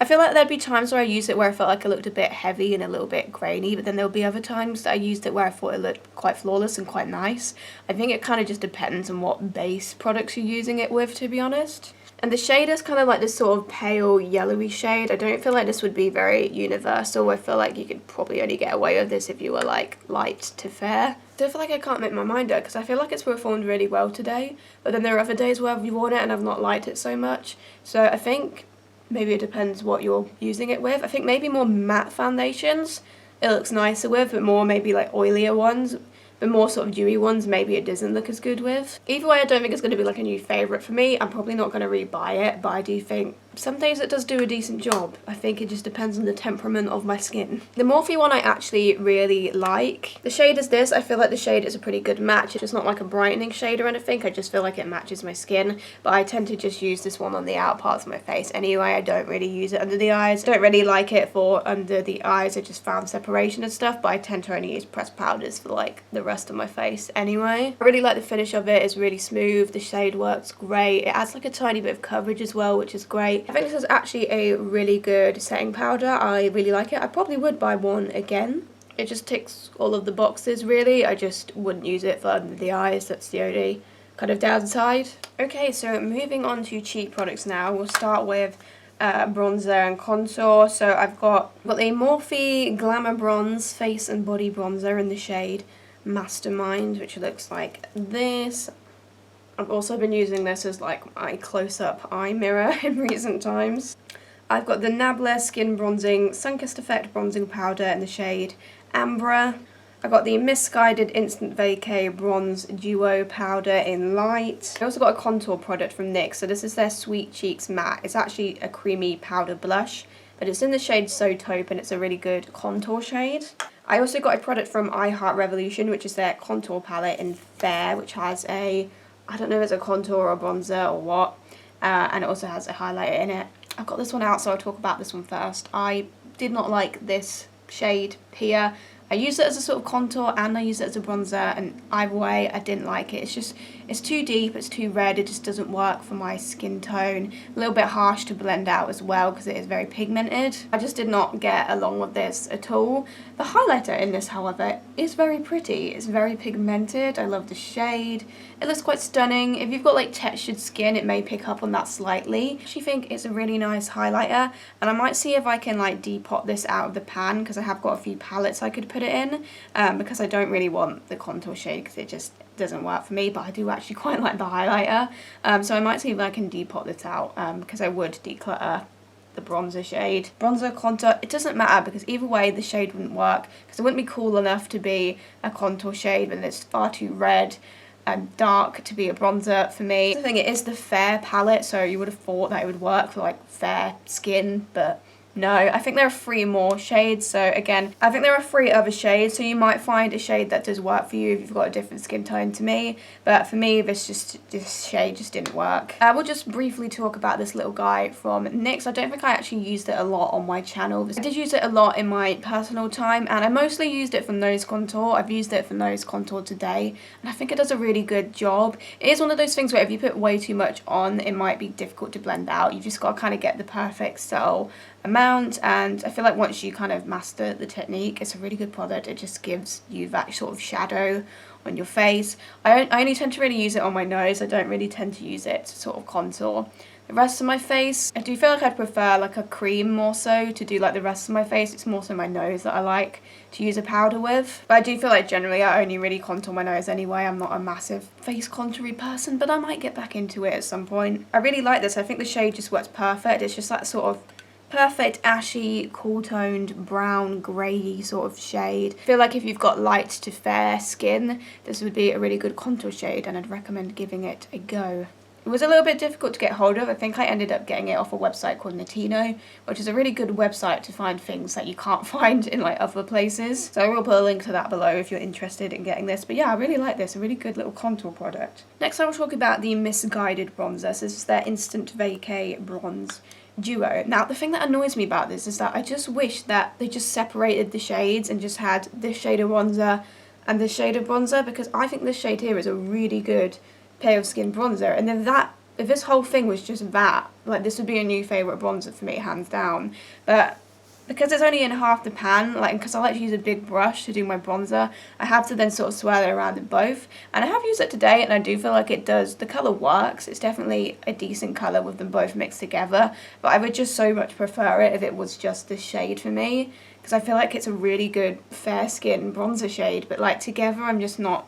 I feel like there'd be times where I used it where I felt like it looked a bit heavy and a little bit grainy, but then there'll be other times that I used it where I thought it looked quite flawless and quite nice. I think it kind of just depends on what base products you're using it with, to be honest. And the shade is kind of like this sort of pale yellowy shade. I don't feel like this would be very universal. I feel like you could probably only get away with this if you were like light to fair. I don't feel like I can't make my mind up, because I feel like it's performed really well today, but then there are other days where I've worn it and I've not liked it so much. So I think maybe it depends what you're using it with. I think maybe more matte foundations it looks nicer with, but more maybe like oilier ones, but more sort of dewy ones maybe it doesn't look as good with. Either way, I don't think it's going to be like a new favourite for me. I'm probably not going to rebuy it, but I do think some days it does do a decent job. I think it just depends on the temperament of my skin. The Morphe one I actually really like. The shade is this. I feel like the shade is a pretty good match. It's just not like a brightening shade or anything. I just feel like it matches my skin. But I tend to just use this one on the outer parts of my face anyway. I don't really use it under the eyes. I don't really like it for under the eyes. I just found separation and stuff. But I tend to only use pressed powders for like the rest of my face anyway. I really like the finish of it. It's really smooth. The shade works great. It adds like a tiny bit of coverage as well, which is great. I think this is actually a really good setting powder. I really like it. I probably would buy one again. It just ticks all of the boxes really. I just wouldn't use it for under the eyes. That's the only kind of downside. Okay, so moving on to cheap products now. We'll start with bronzer and contour. So I've got the Morphe Glamour Bronze Face and Body Bronzer in the shade Mastermind, which looks like this. I've also been using this as like my close-up eye mirror in recent times. I've got the Nabla Skin Bronzing Sunkissed Effect Bronzing Powder in the shade Ambra. I've got the Misguided Instant Vacay Bronze Duo Powder in Light. I also got a contour product from NYX. So this is their Sweet Cheeks Matte. It's actually a creamy powder blush, but it's in the shade So Taupe and it's a really good contour shade. I also got a product from I Heart Revolution, which is their contour palette in Fair, which has a, I don't know if it's a contour or bronzer or what, and it also has a highlighter in it. I've got this one out, so I'll talk about this one first. I did not like this shade here. I used it as a sort of contour and I used it as a bronzer, and either way I didn't like it. It's just, it's too deep, it's too red, it just doesn't work for my skin tone. A little bit harsh to blend out as well because it is very pigmented. I just did not get along with this at all. The highlighter in this, however, is very pretty. It's very pigmented. I love the shade. It looks quite stunning. If you've got like textured skin, it may pick up on that slightly. I actually think it's a really nice highlighter, and I might see if I can like depot this out of the pan because I have got a few palettes I could put it in, because I don't really want the contour shade because it just doesn't work for me, but I do actually quite like the highlighter. So I might see if I can depot this out because I would declutter the bronzer shade. Bronzer, contour, it doesn't matter because either way the shade wouldn't work because it wouldn't be cool enough to be a contour shade and it's far too red and dark to be a bronzer for me. The thing, it is the Fair palette, so you would have thought that it would work for like fair skin, but no. I think there are 3 more shades, so again, I think there are 3 other shades, so you might find a shade that does work for you if you've got a different skin tone to me, but for me, this shade just didn't work. We'll just briefly talk about this little guy from NYX. I don't think I actually used it a lot on my channel. I did use it a lot in my personal time, and I mostly used it for nose contour. I've used it for nose contour today, and I think it does a really good job. It is one of those things where if you put way too much on, it might be difficult to blend out. You've just got to kind of get the perfect subtle amount, and I feel like once you kind of master the technique, it's a really good product. It just gives you that sort of shadow on your face. I only tend to really use it on my nose. I don't really tend to use it to sort of contour the rest of my face. I do feel like I'd prefer like a cream more so to do like the rest of my face. It's more so my nose that I like to use a powder with. But I do feel like generally I only really contour my nose anyway. I'm not a massive face contoury person, but I might get back into it at some point. I really like this. I think the shade just works perfect. It's just that sort of perfect ashy, cool-toned, brown, grey sort of shade. I feel like if you've got light to fair skin, this would be a really good contour shade, and I'd recommend giving it a go. It was a little bit difficult to get hold of. I think I ended up getting it off a website called Natino, which is a really good website to find things that you can't find in like other places. So I will put a link to that below if you're interested in getting this. But yeah, I really like this. A really good little contour product. Next I will talk about the Misguided Bronzer. So this is their Instant Vacay Bronze Duo. Now the thing that annoys me about this is that I just wish that they just separated the shades and just had this shade of bronzer and this shade of bronzer, because I think this shade here is a really good pale skin bronzer, and if this whole thing was just that, like, this would be a new favourite bronzer for me, hands down. But because it's only in half the pan, like, because I like to use a big brush to do my bronzer, I have to then sort of swirl it around in both. And I have used it today, and I do feel like it does, the colour works. It's definitely a decent colour with them both mixed together, but I would just so much prefer it if it was just this shade for me, because I feel like it's a really good fair skin bronzer shade, but like together I'm just not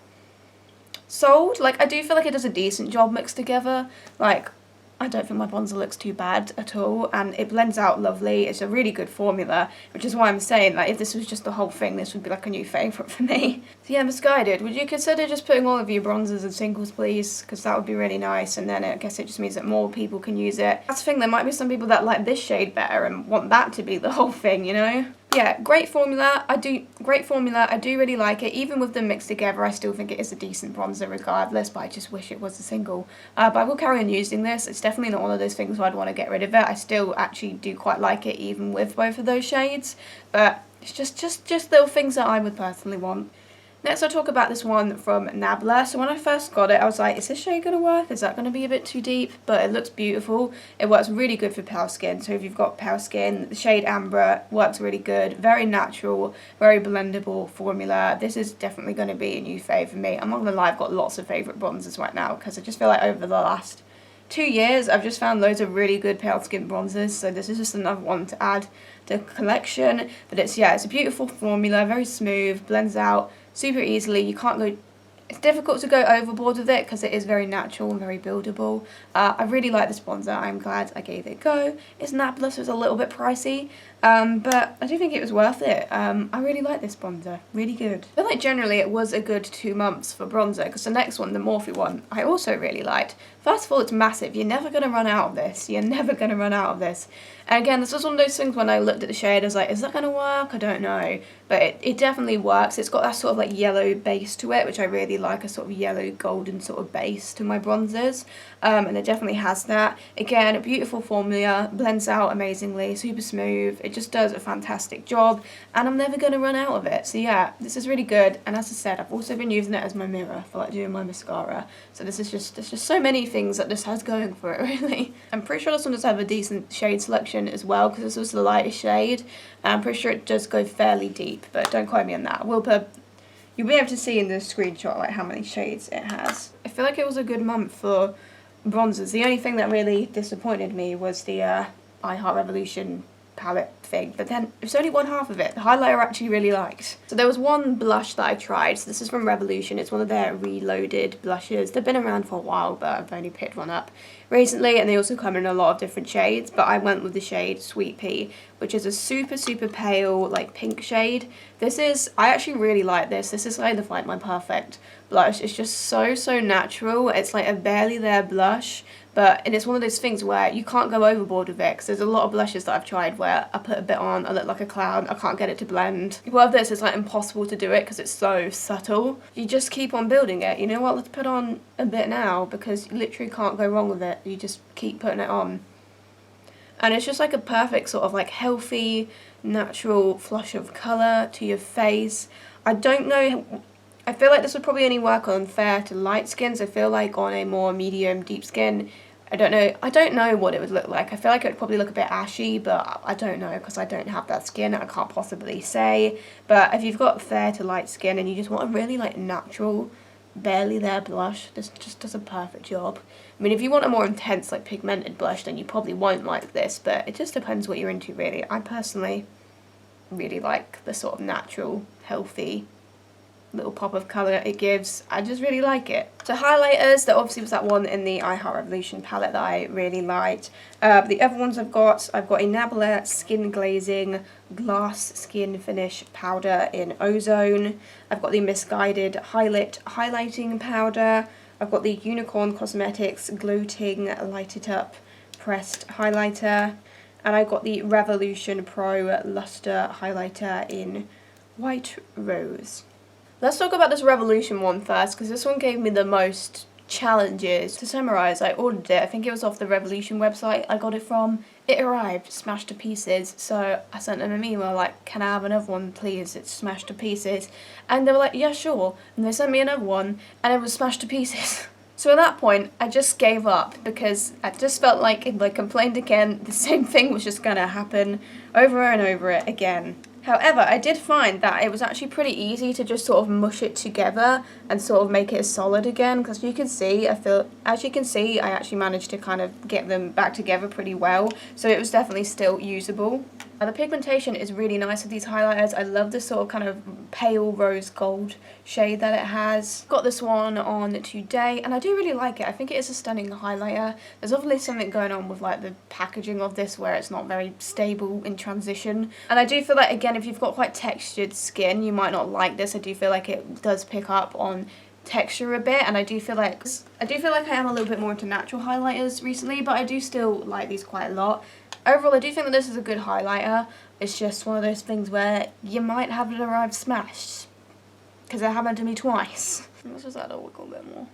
sold. Like, I do feel like it does a decent job mixed together. Like, I don't think my bronzer looks too bad at all, and it blends out lovely. It's a really good formula, which is why I'm saying, like, if this was just the whole thing, this would be like a new favourite for me. So yeah, Misguided, would you consider just putting all of your bronzers in singles, please? Because that would be really nice, and then I guess it just means that more people can use it. That's the thing, there might be some people that like this shade better and want that to be the whole thing, you know? Yeah, great formula. I do really like it. Even with them mixed together, I still think it is a decent bronzer regardless, but I just wish it was a single. But I will carry on using this. It's definitely not one of those things where I'd want to get rid of it. I still actually do quite like it even with both of those shades, but it's just little things that I would personally want. Next I'll talk about this one from Nabla. So when I first got it, I was like, is this shade going to work? Is that going to be a bit too deep? But it looks beautiful. It works really good for pale skin. So if you've got pale skin, the shade Amber works really good. Very natural, very blendable formula. This is definitely going to be a new fave for me. I'm not going to lie, I've got lots of favourite bronzers right now because I just feel like over the last 2 years I've just found loads of really good pale skin bronzers. So this is just another one to add to the collection. But it's a beautiful formula, very smooth, blends out super easily. You can't go, it's difficult to go overboard with it because it is very natural and very buildable. I really like this bronzer. I'm glad I gave it a go. It's Nabla, so it's a little bit pricey, but I do think it was worth it. I really like this bronzer, really good. I feel like generally it was a good 2 months for bronzer because the next one, the Morphe one, I also really liked. First of all, it's massive. You're never going to run out of this. You're never going to run out of this. And again, this was one of those things when I looked at the shade, I was like, is that going to work? I don't know. But it definitely works. It's got that sort of like yellow base to it, which I really like, a sort of yellow golden sort of base to my bronzers. And it definitely has that. Again, a beautiful formula, blends out amazingly, super smooth. It just does a fantastic job, and I'm never going to run out of it. So yeah, this is really good. And as I said, I've also been using it as my mirror for like doing my mascara. So this is just, there's just so many things that this has going for it, really. I'm pretty sure this one does have a decent shade selection as well, because this was the lightest shade. I'm pretty sure it does go fairly deep, but don't quote me on that. You'll be able to see in the screenshot like how many shades it has. I feel like it was a good month for bronzers. The only thing that really disappointed me was the I Heart Revolution palette thing, but then it was only one half of it. The highlighter I actually really liked. So there was one blush that I tried. So this is from Revolution. It's one of their reloaded blushes. They've been around for a while, but I've only picked one up recently, and they also come in a lot of different shades, but I went with the shade Sweet Pea, which is a super pale like pink shade. I actually really like this. This is kind of like my perfect blush. It's just so natural. It's like a barely there blush, and it's one of those things where you can't go overboard with it, because there's a lot of blushes that I've tried where I put a bit on, I look like a clown, I can't get it to blend. Well, this is like impossible to do it because it's so subtle. You just keep on building it. You know what, let's put on a bit now, because you literally can't go wrong with it. You just keep putting it on. And it's just like a perfect sort of like healthy, natural flush of colour to your face. I don't know, I feel like this would probably only work on fair to light skins. I feel like on a more medium, deep skin, I don't know what it would look like. I feel like it would probably look a bit ashy, but I don't know because I don't have that skin. I can't possibly say. But if you've got fair to light skin and you just want a really like natural, barely there blush, this just does a perfect job. I mean, if you want a more intense like pigmented blush, then you probably won't like this, but it just depends what you're into, really. I personally really like the sort of natural, healthy little pop of colour it gives. I just really like it. So highlighters, there obviously was that one in the I Heart Revolution palette that I really liked. The other ones I've got a Nabla Skin Glazing Glass Skin Finish Powder in Ozone. I've got the Misguided Highlighting Powder. I've got the Unicorn Cosmetics Gloating Light It Up Pressed Highlighter. And I've got the Revolution Pro Luster Highlighter in White Rose. Let's talk about this Revolution one first, because this one gave me the most challenges. To summarise, I ordered it. I think it was off the Revolution website I got it from. It arrived smashed to pieces, so I sent them an email like, can I have another one please? It's smashed to pieces. And they were like, yeah, sure. And they sent me another one, and it was smashed to pieces. So at that point, I just gave up, because I just felt like if I complained again, the same thing was just going to happen over and over it again. However, I did find that it was actually pretty easy to just sort of mush it together and sort of make it solid again, because you can see, as you can see, I actually managed to kind of get them back together pretty well, so it was definitely still usable. The pigmentation is really nice with these highlighters. I love this sort of kind of pale rose gold shade that it has. Got this one on today and I do really like it. I think it is a stunning highlighter. There's obviously something going on with like the packaging of this where it's not very stable in transition. And I do feel like, again, if you've got quite textured skin, you might not like this. I do feel like it does pick up on texture a bit, and I do feel like I am a little bit more into natural highlighters recently, but I do still like these quite a lot. Overall, I do think that this is a good highlighter. It's just one of those things where you might have it arrive smashed, because it happened to me twice. Let's just add a wiggle bit more.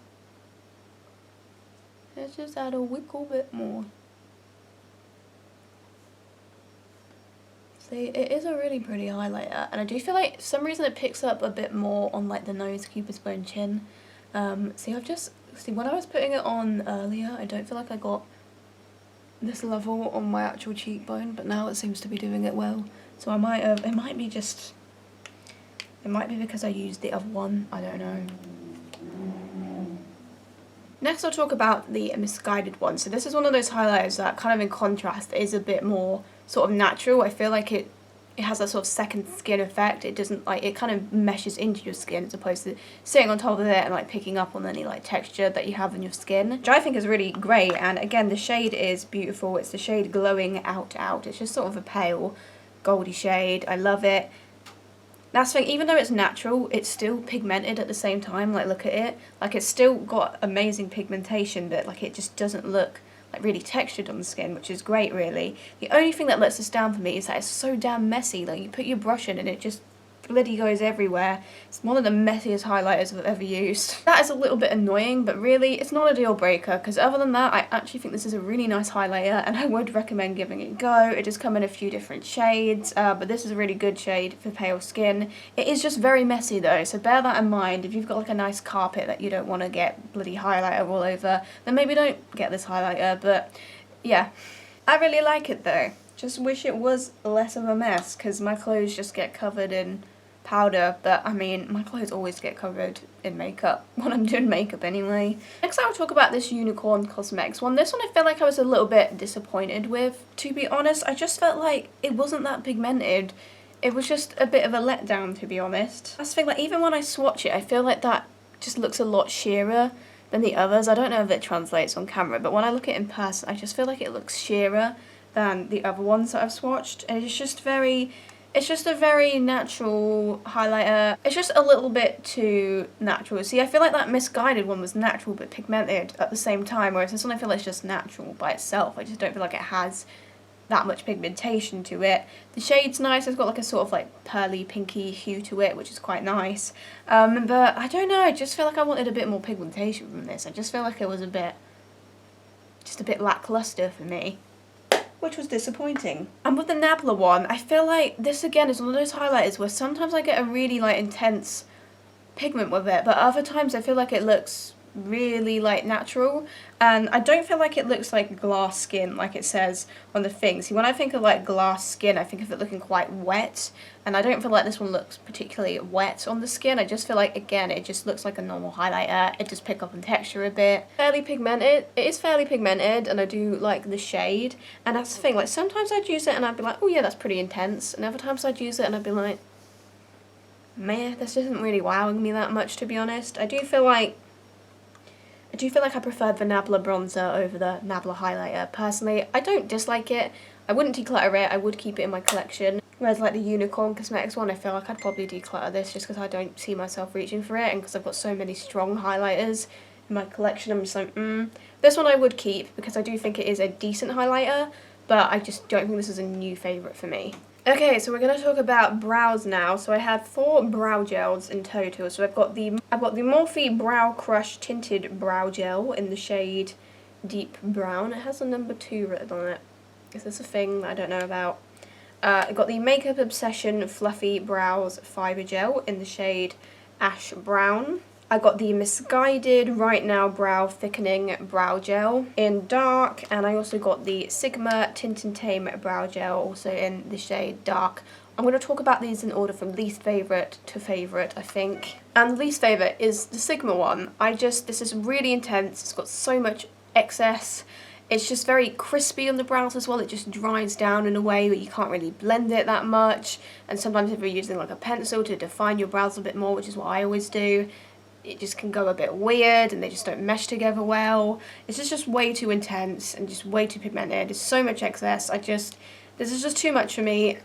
Let's just add a wiggle bit more. See, it is a really pretty highlighter, and I do feel like for some reason it picks up a bit more on like the nose, cupid's bow, and chin. See, when I was putting it on earlier, I don't feel like I got this level on my actual cheekbone, but now it seems to be doing it well. So I might have, it might be because I used the other one, I don't know. Next I'll talk about the misguided one. So this is one of those highlighters that kind of in contrast is a bit more sort of natural. I feel like it has that sort of second skin effect. It doesn't like, it kind of meshes into your skin as opposed to sitting on top of it and like picking up on any like texture that you have in your skin, which I think is really great. And again, the shade is beautiful. It's the shade Glowing Out Out. It's just sort of a pale goldy shade. I love it. That's the thing, even though it's natural, it's still pigmented at the same time. Like, look at it. Like, it's still got amazing pigmentation, but like it just doesn't look like really textured on the skin, which is great really. The only thing that lets this down for me is that it's so damn messy. Like, you put your brush in and it just bloody goes everywhere. It's one of the messiest highlighters I've ever used. That is a little bit annoying, but really it's not a deal breaker, because other than that I actually think this is a really nice highlighter and I would recommend giving it a go. It does come in a few different shades, but this is a really good shade for pale skin. It is just very messy though, so bear that in mind. If you've got like a nice carpet that you don't want to get bloody highlighter all over, then maybe don't get this highlighter. But yeah, I really like it though. Just wish it was less of a mess, because my clothes just get covered in powder, but I mean, my clothes always get covered in makeup when I'm doing makeup anyway. Next I'll talk about this Unicorn Cosmetics one. This one I feel like I was a little bit disappointed with, to be honest. I just felt like it wasn't that pigmented. It was just a bit of a letdown, to be honest. That's the thing, like even when I swatch it, I feel like that just looks a lot sheerer than the others. I don't know if it translates on camera, but when I look at it in person, I just feel like it looks sheerer than the other ones that I've swatched, and it's just a very natural highlighter. It's just a little bit too natural. See, I feel like that Misguided one was natural but pigmented at the same time, whereas this one I feel like it's just natural by itself. I just don't feel like it has that much pigmentation to it. The shade's nice. It's got like a sort of like pearly pinky hue to it, which is quite nice. But I don't know, I just feel like I wanted a bit more pigmentation from this. I just feel like it was just a bit lackluster for me, which was disappointing. And with the Nabla one, I feel like this again is one of those highlighters where sometimes I get a really like intense pigment with it, but other times I feel like it looks really like natural, and I don't feel like it looks like glass skin like it says on the thing. See, when I think of like glass skin, I think of it looking quite wet, and I don't feel like this one looks particularly wet on the skin. I just feel like, again, it just looks like a normal highlighter. It just pick up on texture a bit. Fairly pigmented. It is fairly pigmented, and I do like the shade. And that's the thing, like sometimes I'd use it and I'd be like, oh yeah, that's pretty intense, and other times I'd use it and I'd be like, meh, this isn't really wowing me that much, to be honest. I do feel like I preferred the Nabla bronzer over the Nabla highlighter. Personally, I don't dislike it. I wouldn't declutter it. I would keep it in my collection. Whereas like the Unicorn Cosmetics one, I feel like I'd probably declutter this just because I don't see myself reaching for it, and because I've got so many strong highlighters in my collection, I'm just like, This one I would keep because I do think it is a decent highlighter, but I just don't think this is a new favourite for me. Okay, so we're going to talk about brows now. So I had 4 brow gels in total. So I've got the Morphe Brow Crush Tinted Brow Gel in the shade Deep Brown. It has a number 2 written on it. Is this a thing that I don't know about? I got the Makeup Obsession Fluffy Brows Fiber Gel in the shade Ash Brown. I got the Misguided Right Now Brow Thickening Brow Gel in dark, and I also got the Sigma Tint and Tame Brow Gel, also in the shade dark. I'm going to talk about these in order from least favourite to favourite, I think. And the least favourite is the Sigma one. This is really intense, it's got so much excess. It's just very crispy on the brows as well. It just dries down in a way that you can't really blend it that much. And sometimes if you're using like a pencil to define your brows a bit more, which is what I always do, it just can go a bit weird and they just don't mesh together well. It's just way too intense and just way too pigmented. There's so much excess. This is just too much for me.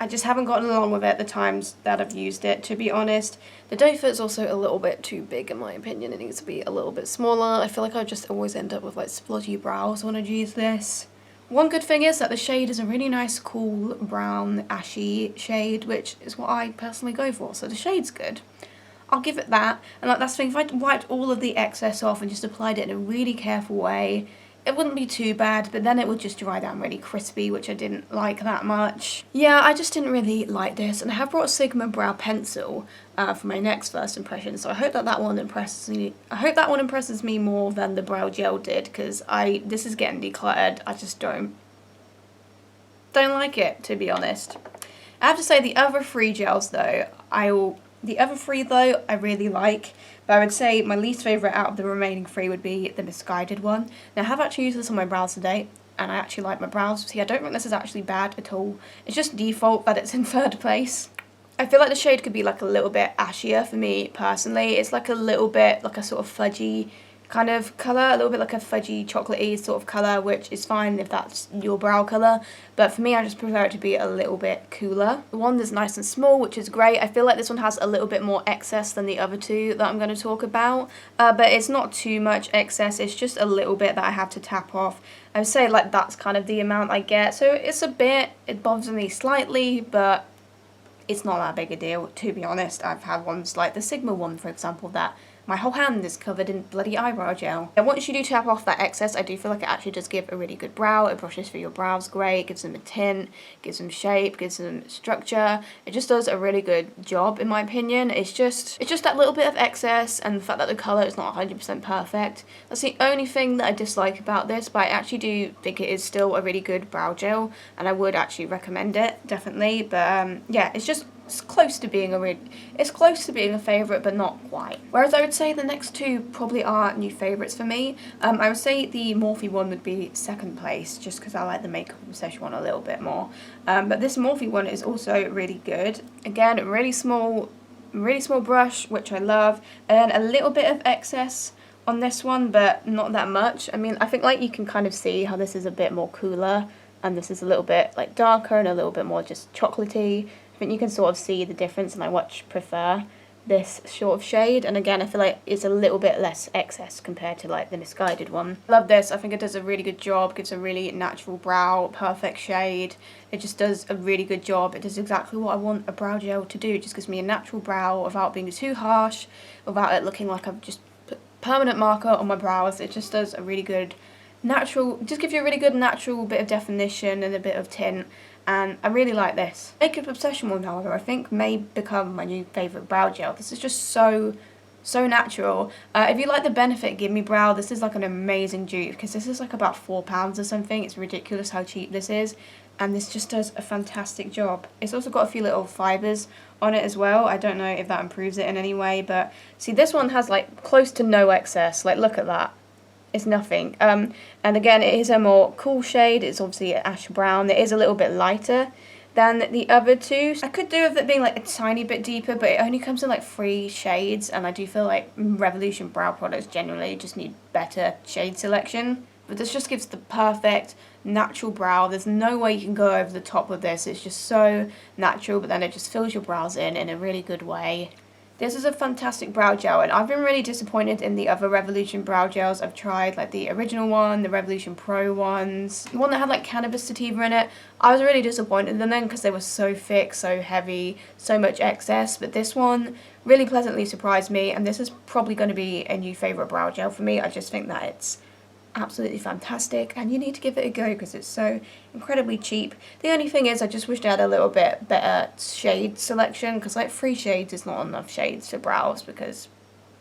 I just haven't gotten along with it the times that I've used it, to be honest. The doe foot is also a little bit too big in my opinion. It needs to be a little bit smaller. I feel like I just always end up with like splodgy brows when I use this. One good thing is that the shade is a really nice cool brown ashy shade, which is what I personally go for, so the shade's good. I'll give it that. And like that's the thing, if I wiped all of the excess off and just applied it in a really careful way, it wouldn't be too bad, but then it would just dry down really crispy, which I didn't like that much. Yeah, I just didn't really like this, and I have brought a Sigma brow pencil for my next first impression, so I hope that one impresses me. I hope that one impresses me more than the brow gel did, because this is getting decluttered. I just don't like it, to be honest. I have to say the other three gels though, I really like, but I would say my least favourite out of the remaining three would be the Misguided one. Now I have actually used this on my brows today, and I actually like my brows. See, I don't think this is actually bad at all. It's just default that it's in third place. I feel like the shade could be like a little bit ashier for me personally. It's like a little bit like a sort of fudgy kind of colour, a little bit like a fudgy chocolatey sort of colour, which is fine if that's your brow colour, but for me I just prefer it to be a little bit cooler. The one that's nice and small, which is great. I feel like this one has a little bit more excess than the other two that I'm going to talk about, but it's not too much excess, it's just a little bit that I have to tap off. I would say like that's kind of the amount I get, so it's a bit, it bothers me slightly, but it's not that big a deal, to be honest. I've had ones like the Sigma one, for example, that my whole hand is covered in bloody eyebrow gel. And once you do tap off that excess, I do feel like it actually does give a really good brow. It brushes through your brows great, gives them a tint, gives them shape, gives them structure. It just does a really good job in my opinion. It's just that little bit of excess and the fact that the colour is not 100% perfect. That's the only thing that I dislike about this, but I actually do think it is still a really good brow gel and I would actually recommend it, definitely. But yeah, it's close to being a favourite, but not quite. Whereas I would say the next two probably are new favourites for me. I would say the Morphe one would be second place, just because I like the Makeup Obsession one a little bit more. But this Morphe one is also really good. Again, really small brush, which I love, and a little bit of excess on this one, but not that much. I mean, I think like you can kind of see how this is a bit more cooler, and this is a little bit like darker and a little bit more just chocolatey. I think you can sort of see the difference, and I much prefer this sort of shade. And again, I feel like it's a little bit less excess compared to like the Misguided one. Love this. I think it does a really good job, gives a really natural brow, perfect shade. It just does a really good job. It does exactly what I want a brow gel to do. It just gives me a natural brow without being too harsh, without it looking like I've just put permanent marker on my brows. It just does a really good natural, just gives you a really good natural bit of definition and a bit of tint. And I really like this. Makeup Obsession one, however, I think may become my new favourite brow gel. This is just so natural. If you like the Benefit Give Me Brow, this is like an amazing dupe, because this is like about £4 or something. It's ridiculous how cheap this is, and this just does a fantastic job. It's also got a few little fibres on it as well. I don't know if that improves it in any way, but see, this one has like close to no excess. Like, look at that. It's nothing. And again, it is a more cool shade. It's obviously an ash brown. It is a little bit lighter than the other two. I could do with it being like a tiny bit deeper, but it only comes in like 3 shades, and I do feel like Revolution brow products generally just need better shade selection. But this just gives the perfect natural brow. There's no way you can go over the top with this. It's just so natural, but then it just fills your brows in a really good way. This is a fantastic brow gel, and I've been really disappointed in the other Revolution brow gels I've tried, like the original one, the Revolution Pro ones, the one that had like cannabis sativa in it. I was really disappointed in them because they were so thick, so heavy, so much excess, but this one really pleasantly surprised me, and this is probably going to be a new favourite brow gel for me. I just think that it's absolutely fantastic, and you need to give it a go because it's so incredibly cheap. The only thing is I just wish I had a little bit better shade selection, because like 3 shades is not enough shades for brows, because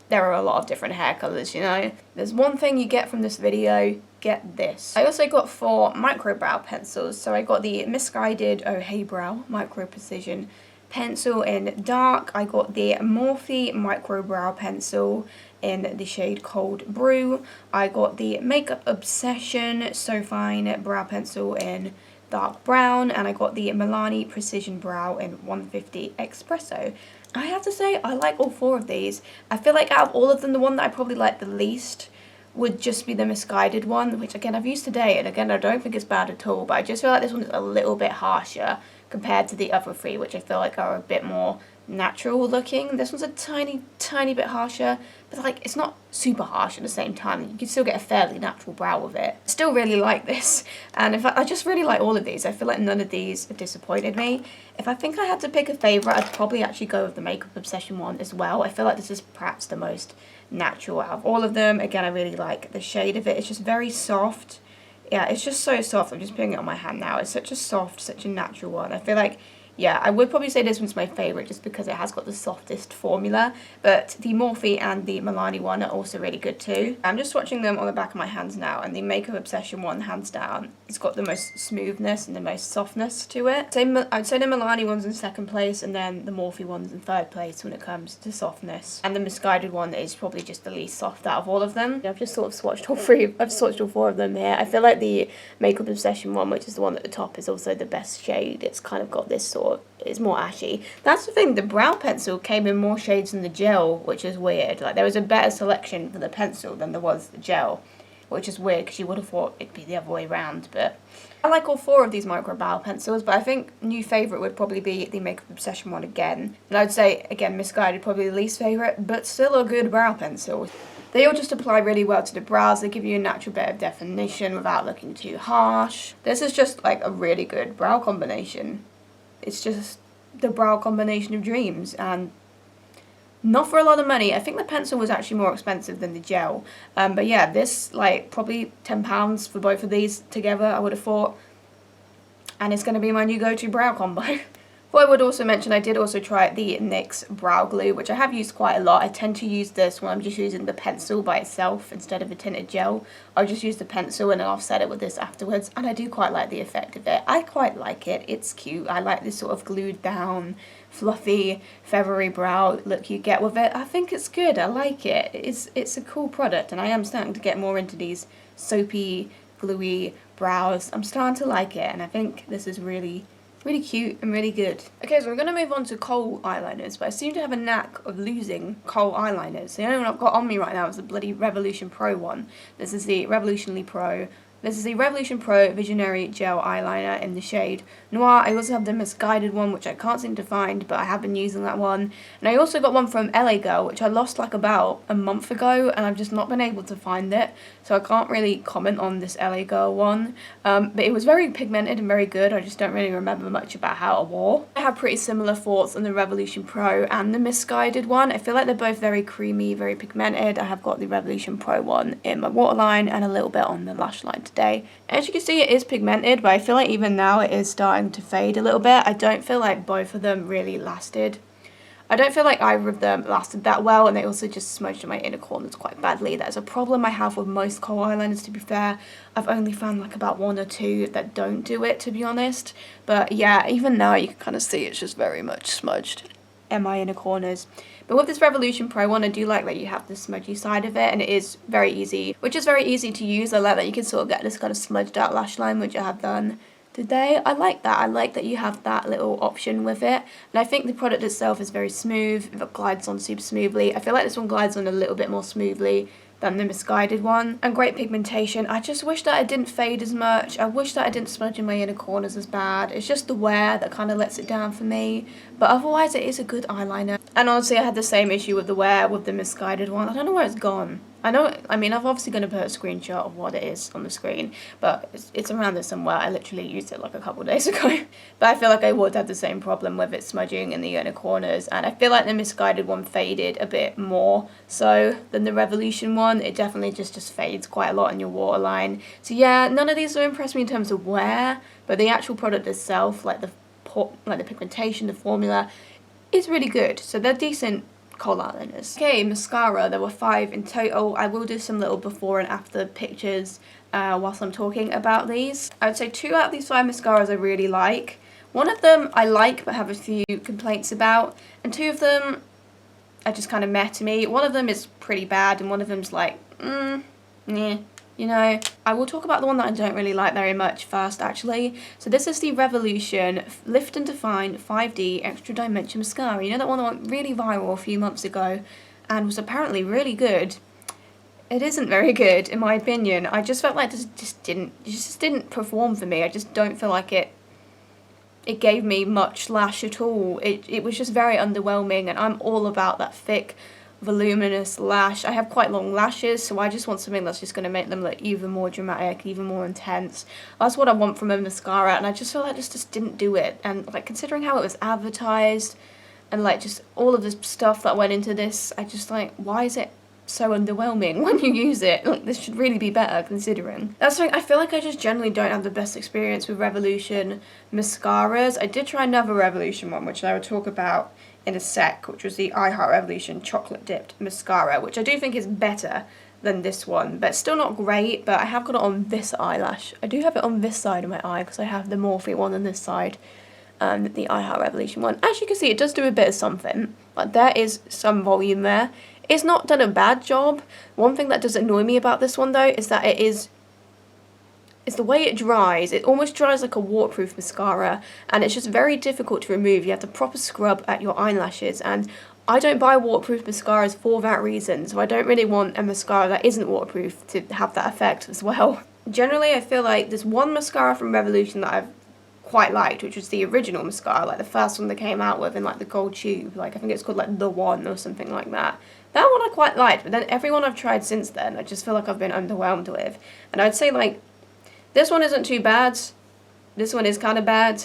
there are a lot of different hair colours, you know. There's one thing you get from this video, get this. I also got 4 micro brow pencils. So I got the Misguided EYEBROW Micro Precision pencil in dark. I got the Morphe micro brow pencil in the shade Cold Brew. I got the Makeup Obsession So Fine brow pencil in dark brown, and I got the Milani Precision Brow in 150 Espresso. I have to say, I like all four of these. I feel like out of all of them, the one that I probably like the least would just be the Misguided one, which again I've used today, and again I don't think it's bad at all, but I just feel like this one is a little bit harsher compared to the other three, which I feel like are a bit more natural looking. This one's a tiny bit harsher, but like it's not super harsh at the same time. You can still get a fairly natural brow with it. I still really like this, and in fact I just really like all of these. I feel like none of these have disappointed me. If I think I had to pick a favourite, I'd probably actually go with the Makeup Obsession one as well. I feel like this is perhaps the most natural out of all of them. Again, I really like the shade of it. It's just very soft. Yeah, it's just so soft. I'm just putting it on my hand now. It's such a soft, such a natural one. I feel like, yeah, I would probably say this one's my favourite just because it has got the softest formula, but the Morphe and the Milani one are also really good too. I'm just swatching them on the back of my hands now, and the Makeup Obsession one, hands down, it's got the most smoothness and the most softness to it. I'd say the Milani one's in second place, and then the Morphe one's in third place when it comes to softness. And the Misguided one is probably just the least soft out of all of them. I've just sort of swatched all four of them here. I feel like the Makeup Obsession one, which is the one at the top, is also the best shade. It's kind of got this sort of, it's more ashy. That's the thing, the brow pencil came in more shades than the gel, which is weird. Like, there was a better selection for the pencil than there was the gel, which is weird because you would have thought it'd be the other way around. But I like all four of these micro brow pencils, but I think new favourite would probably be the Makeup Obsession one again. And I'd say, again, Misguided probably the least favourite, but still a good brow pencil. They all just apply really well to the brows. They give you a natural bit of definition without looking too harsh. This is just like a really good brow combination. It's just the brow combination of dreams, and not for a lot of money. I think the pencil was actually more expensive than the gel, but yeah, this, like, probably £10 for both of these together, I would have thought, and it's going to be my new go-to brow combo. What I would also mention, I did also try the NYX Brow Glue, which I have used quite a lot. I tend to use this when I'm just using the pencil by itself instead of a tinted gel. I'll just use the pencil and then I'll set it with this afterwards, and I do quite like the effect of it. I quite like it. It's cute. I like this sort of glued down, fluffy, feathery brow look you get with it. I think it's good. I like it. It's a cool product, and I am starting to get more into these soapy, gluey brows. I'm starting to like it, and I think this is really cute and really good. Okay, so we're going to move on to KOHL eyeliners, but I seem to have a knack of losing KOHL eyeliners. The only one I've got on me right now is the bloody Revolution Pro one. This is the Revolution Pro Visionary Gel Eyeliner in the shade Noir. I also have the Misguided one, which I can't seem to find, but I have been using that one. And I also got one from LA Girl, which I lost like about a month ago, and I've just not been able to find it, so I can't really comment on this LA Girl one. But it was very pigmented and very good. I just don't really remember much about how it wore. I have pretty similar thoughts on the Revolution Pro and the Misguided one. I feel like they're both very creamy, very pigmented. I have got the Revolution Pro one in my waterline and a little bit on the lash line today. As you can see, it is pigmented, but I feel like even now it is starting to fade a little bit. I don't feel like both of them really lasted. I don't feel like either of them lasted that well, and they also just smudged in my inner corners quite badly. That is a problem I have with most KOHL eyeliners, to be fair. I've only found like about one or two that don't do it, to be honest. But yeah, even now you can kind of see it's just very much smudged in my inner corners. But with this Revolution Pro one, I do like that you have the smudgy side of it, and it is very easy, which is very easy to use. I like that you can sort of get this kind of smudged out lash line, which I have done today. I like that. I like that you have that little option with it. And I think the product itself is very smooth. It glides on super smoothly. I feel like this one glides on a little bit more smoothly than the Misguided one. And great pigmentation. I just wish that it didn't fade as much. I wish that I didn't smudge in my inner corners as bad. It's just the wear that kind of lets it down for me. But otherwise, it is a good eyeliner. And honestly, I had the same issue with the wear with the Misguided one. I don't know where it's gone. I mean, I'm obviously going to put a screenshot of what it is on the screen, but it's around there somewhere. I literally used it like a couple of days ago. But I feel like I would have the same problem with it smudging in the inner corners, and I feel like the Misguided one faded a bit more so than the Revolution one. It definitely just fades quite a lot in your waterline. So yeah, none of these will impress me in terms of wear, but the actual product itself, like the pigmentation, the formula, is really good. So they're decent KOHL eyeliners. Okay, mascara, there were 5 in total. I will do some little before and after pictures whilst I'm talking about these. I would say 2 out of these 5 mascaras I really like. One of them I like but have a few complaints about, and 2 of them are just kind of meh to me. One of them is pretty bad and one of them's like, yeah. You know, I will talk about the one that I don't really like very much first, actually. So this is the Revolution Lift and Define 5D Extra Dimension Mascara. You know that one that went really viral a few months ago and was apparently really good? It isn't very good, in my opinion. I just felt like it just didn't perform for me. I just don't feel like it gave me much lash at all. It was just very underwhelming, and I'm all about that thick, voluminous lash. I have quite long lashes, so I just want something that's just going to make them look even more dramatic, even more intense. That's what I want from a mascara, and I just feel like this just didn't do it. And like, considering how it was advertised and like just all of the stuff that went into this, I just like, why is it so underwhelming when you use it? Like, this should really be better, considering. That's something I feel like I just generally don't have the best experience with Revolution mascaras. I did try another Revolution one, which I will talk about in a sec, which was the I Heart Revolution Chocolate Dipped Mascara, which I do think is better than this one, but still not great. But I have got it on this eyelash. I do have it on this side of my eye because I have the Morphe one on this side and the I Heart Revolution one. As you can see, it does do a bit of something, but there is some volume there. It's not done a bad job. One thing that does annoy me about this one though is that it's the way it dries. It almost dries like a waterproof mascara, and it's just very difficult to remove. You have to proper scrub at your eyelashes, and I don't buy waterproof mascaras for that reason, so I don't really want a mascara that isn't waterproof to have that effect as well. Generally, I feel like there's one mascara from Revolution that I've quite liked, which was the original mascara, like the first one they came out with in like the gold tube, like I think it's called like The One or something like that. That one I quite liked, but then every one I've tried since then I just feel like I've been underwhelmed with. And I'd say like, this one isn't too bad, this one is kind of bad,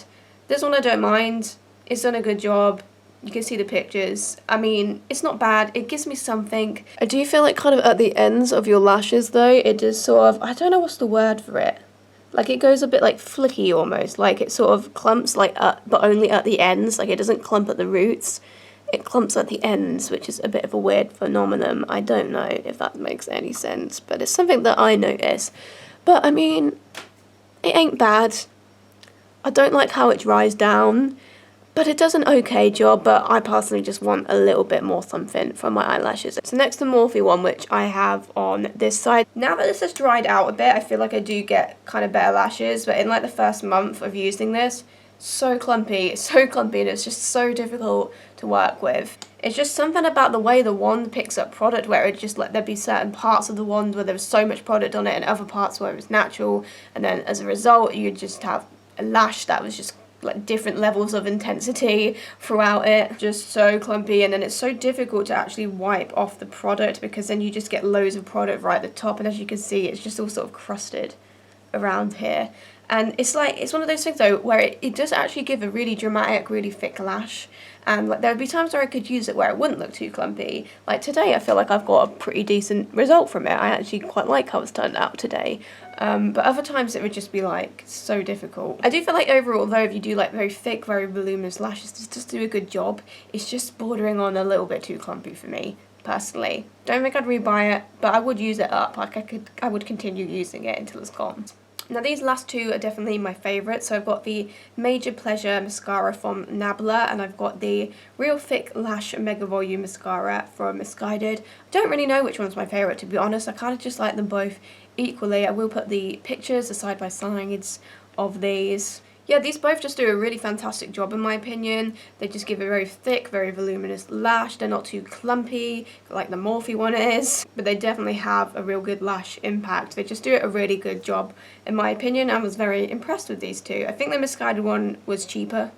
this one I don't mind, it's done a good job, you can see the pictures. I mean, it's not bad, it gives me something. I do feel like kind of at the ends of your lashes though, it is sort of, I don't know what's the word for it, like it goes a bit like flicky almost, like it sort of clumps like but only at the ends, like it doesn't clump at the roots. It clumps at the ends, which is a bit of a weird phenomenon. I don't know if that makes any sense, but it's something that I notice. But I mean, it ain't bad. I don't like how it dries down, but it does an okay job, but I personally just want a little bit more something from my eyelashes. So next the Morphe one, which I have on this side. Now that this has dried out a bit, I feel like I do get kind of better lashes, but in like the first month of using this, so clumpy, and it's just so difficult to work with. It's just something about the way the wand picks up product, where it just like there'd be certain parts of the wand where there was so much product on it and other parts where it was natural, and then as a result you just have a lash that was just like different levels of intensity throughout it, just so clumpy. And then it's so difficult to actually wipe off the product because then you just get loads of product right at the top, and as you can see it's just all sort of crusted around here. And it's like, it's one of those things though where it does actually give a really dramatic, really thick lash, and like there would be times where I could use it where it wouldn't look too clumpy. Like today I feel like I've got a pretty decent result from it. I actually quite like how it's turned out today. But other times it would just be like so difficult. I do feel like overall though, if you do like very thick, very voluminous lashes, this does do a good job. It's just bordering on a little bit too clumpy for me personally. Don't think I'd rebuy it, but I would use it up. Like I would continue using it until it's gone. Now these last two are definitely my favourites. So I've got the Major Pleasure Mascara from Nabla, and I've got the Real Thick Lash Mega Volume Mascara from Misguided. I don't really know which one's my favourite, to be honest. I kind of just like them both equally. I will put the pictures, the side by sides of these. Yeah, these both just do a really fantastic job in my opinion. They just give a very thick, very voluminous lash. They're not too clumpy like the Morphe one is, but they definitely have a real good lash impact. They just do a really good job in my opinion. I was very impressed with these two. I think the Misguided one was cheaper.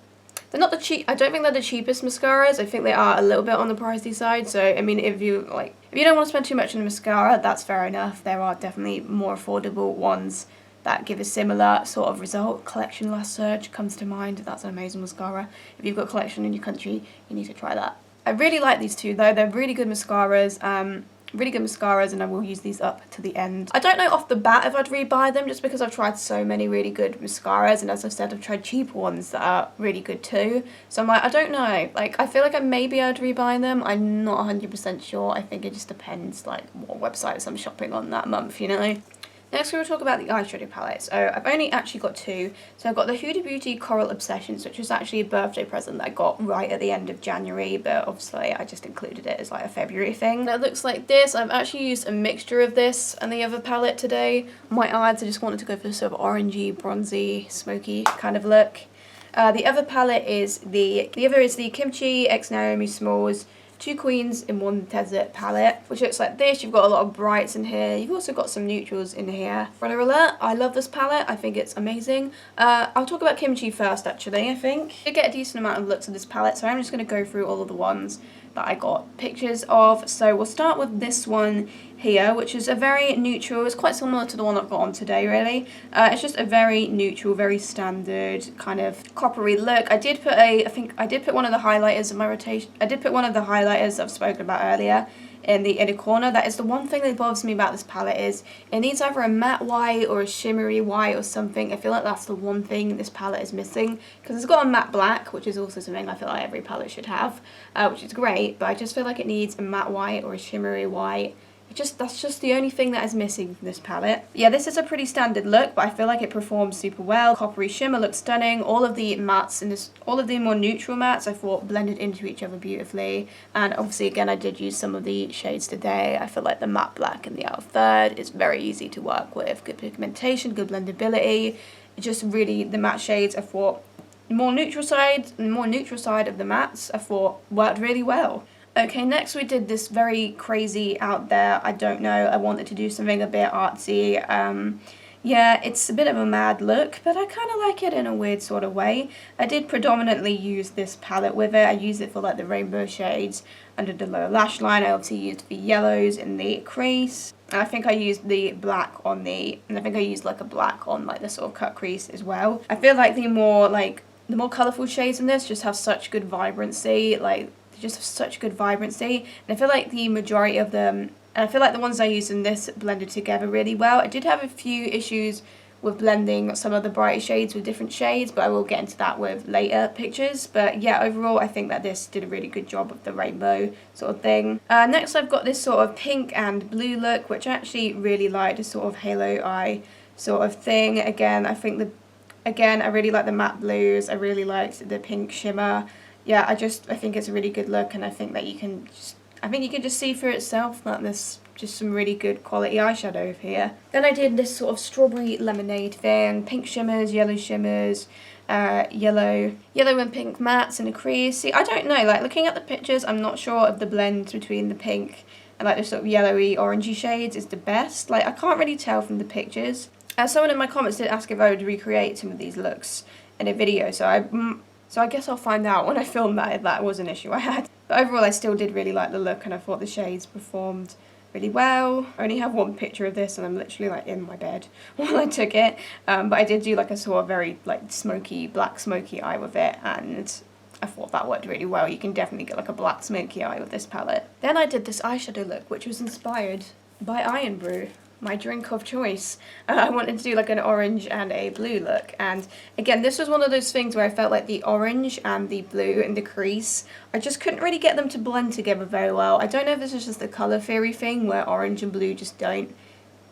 They're not the I don't think they're the cheapest mascaras. I think they are a little bit on the pricey side. So I mean, if you don't want to spend too much on a mascara, that's fair enough. There are definitely more affordable ones that give a similar sort of result. Collection Last Surge comes to mind. That's an amazing mascara. If you've got Collection in your country, you need to try that. I really like these two though. They're really good mascaras. And I will use these up to the end. I don't know off the bat if I'd rebuy them, just because I've tried so many really good mascaras, and as I've said, I've tried cheaper ones that are really good too. So I'm like, I don't know. Like, I feel like maybe I'd rebuy them. I'm not 100% sure. I think it just depends like what websites I'm shopping on that month, you know. Next we will talk about the eyeshadow palette. So I've only actually got two. So I've got the Huda Beauty Coral Obsessions, which was actually a birthday present that I got right at the end of January, but obviously I just included it as like a February thing. And it looks like this. I've actually used a mixture of this and the other palette today. My eyes, I just wanted to go for sort of orangey, bronzy, smoky kind of look. The other palette is the Kimchi X Naomi Smalls 2 Queens in 1 Desert palette, which looks like this. You've got a lot of brights in here. You've also got some neutrals in here. Spoiler alert, I love this palette. I think it's amazing. I'll talk about Kimchi first, actually, I think. I get a decent amount of looks of this palette, so I'm just going to go through all of the ones that I got pictures of. So we'll start with this one here, which is a very neutral. It's quite similar to the one I've got on today, really. It's just a very neutral, very standard kind of coppery look. I did put one of the highlighters in my rotation. I did put one of the highlighters I've spoken about earlier in the inner corner. That is the one thing that bothers me about this palette, is it needs either a matte white or a shimmery white or something. I feel like that's the one thing this palette is missing, because it's got a matte black, which is also something I feel like every palette should have, which is great, but I just feel like it needs a matte white or a shimmery white. That's just the only thing that is missing from this palette. Yeah, this is a pretty standard look, but I feel like it performs super well. Coppery shimmer looks stunning. All of the mattes in this, all of the more neutral mattes, I thought blended into each other beautifully. And obviously, again, I did use some of the shades today. I feel like the matte black in the outer third is very easy to work with. Good pigmentation, good blendability. Just really, the matte shades, I thought, the more neutral side of the mattes, I thought worked really well. Okay, next we did this very crazy out there, I don't know, I wanted to do something a bit artsy. Yeah, it's a bit of a mad look, but I kind of like it in a weird sort of way. I did predominantly use this palette with it. I used it for like the rainbow shades under the lower lash line. I obviously used the yellows in the crease. And I think I used the black on the, and I think I used like a black on like the sort of cut crease as well. I feel like the more colourful shades in this just have such good vibrancy, like just have such good vibrancy, and I feel like the majority of them, and I feel like the ones I used in this blended together really well. I did have a few issues with blending some of the brighter shades with different shades, but I will get into that with later pictures. But yeah, overall I think that this did a really good job of the rainbow sort of thing. Next I've got this sort of pink and blue look, which I actually really like, a sort of halo eye sort of thing. Again, I really like the matte blues. I really liked the pink shimmer. Yeah, I think it's a really good look, and I think that you can just see for itself that there's just some really good quality eyeshadow here. Then I did this sort of strawberry lemonade thing, pink shimmers, yellow shimmers, yellow and pink mattes in a crease. See, I don't know, like looking at the pictures, I'm not sure if the blend between the pink and like the sort of yellowy, orangey shades is the best. Like, I can't really tell from the pictures. Someone in my comments did ask if I would recreate some of these looks in a video, so I guess I'll find out when I film that if that was an issue I had. But overall I still did really like the look, and I thought the shades performed really well. I only have one picture of this and I'm literally like in my bed while I took it. But I did do like a sort of very like smoky, black smoky eye with it, and I thought that worked really well. You can definitely get like a black smoky eye with this palette. Then I did this eyeshadow look, which was inspired by EYEBROW, my drink of choice. I wanted to do like an orange and a blue look, and again this was one of those things where I felt like the orange and the blue in the crease, I just couldn't really get them to blend together very well. I don't know if this is just the colour theory thing where orange and blue just don't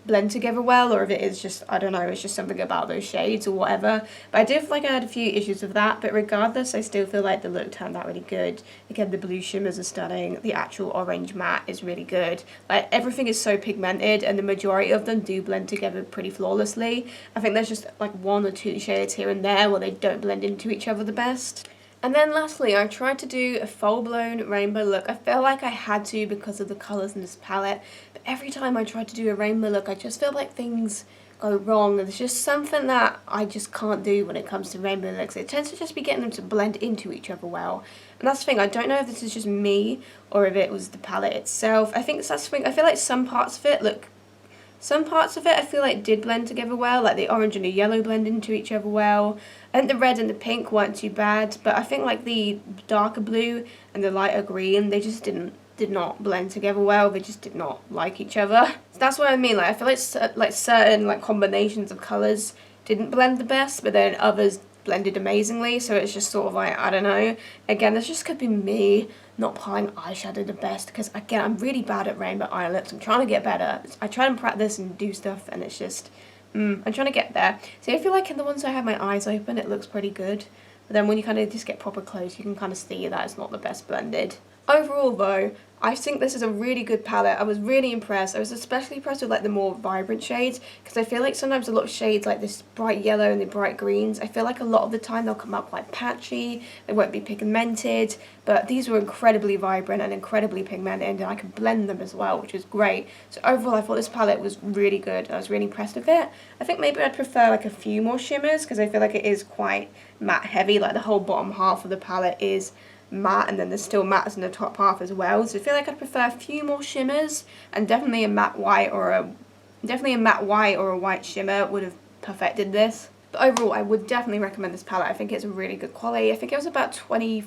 blend together well, or if it is just, I don't know, it's just something about those shades or whatever. But I did feel like I had a few issues with that, but regardless I still feel like the look turned out really good. Again, the blue shimmers are stunning, the actual orange matte is really good. Like, everything is so pigmented and the majority of them do blend together pretty flawlessly. I think there's just like 1 or 2 shades here and there where they don't blend into each other the best. And then lastly, I tried to do a full-blown rainbow look. I felt like I had to because of the colours in this palette, but every time I tried to do a rainbow look, I just feel like things go wrong. There's just something that I just can't do when it comes to rainbow looks. It tends to just be getting them to blend into each other well. And that's the thing, I don't know if this is just me or if it was the palette itself. I think that's the thing, I feel like some parts of it I feel like did blend together well, like the orange and the yellow blend into each other well. I think the red and the pink weren't too bad, but I think like the darker blue and the lighter green, they just did not blend together well. They just did not like each other. So that's what I mean, like I feel like certain like combinations of colours didn't blend the best, but then others blended amazingly, so it's just sort of like, I don't know. Again, this just could be me not applying eyeshadow the best, because again, I'm really bad at rainbow eye looks. I'm trying to get better. I try and practice and do stuff, and it's just, I'm trying to get there. So I feel like in the ones I have my eyes open, it looks pretty good. But then when you kind of just get proper close, you can kind of see that it's not the best blended. Overall though, I think this is a really good palette. I was really impressed. I was especially impressed with like the more vibrant shades, because I feel like sometimes a lot of shades like this bright yellow and the bright greens, I feel like a lot of the time they'll come out quite patchy, they won't be pigmented, but these were incredibly vibrant and incredibly pigmented, and I could blend them as well, which was great. So overall I thought this palette was really good. I was really impressed with it. I think maybe I'd prefer like a few more shimmers, because I feel like it is quite matte heavy. Like the whole bottom half of the palette is matte, and then there's still mattes in the top half as well, so I feel like I'd prefer a few more shimmers, and definitely a matte white or a white shimmer would have perfected this. But overall I would definitely recommend this palette. I think it's a really good quality. I think it was about £25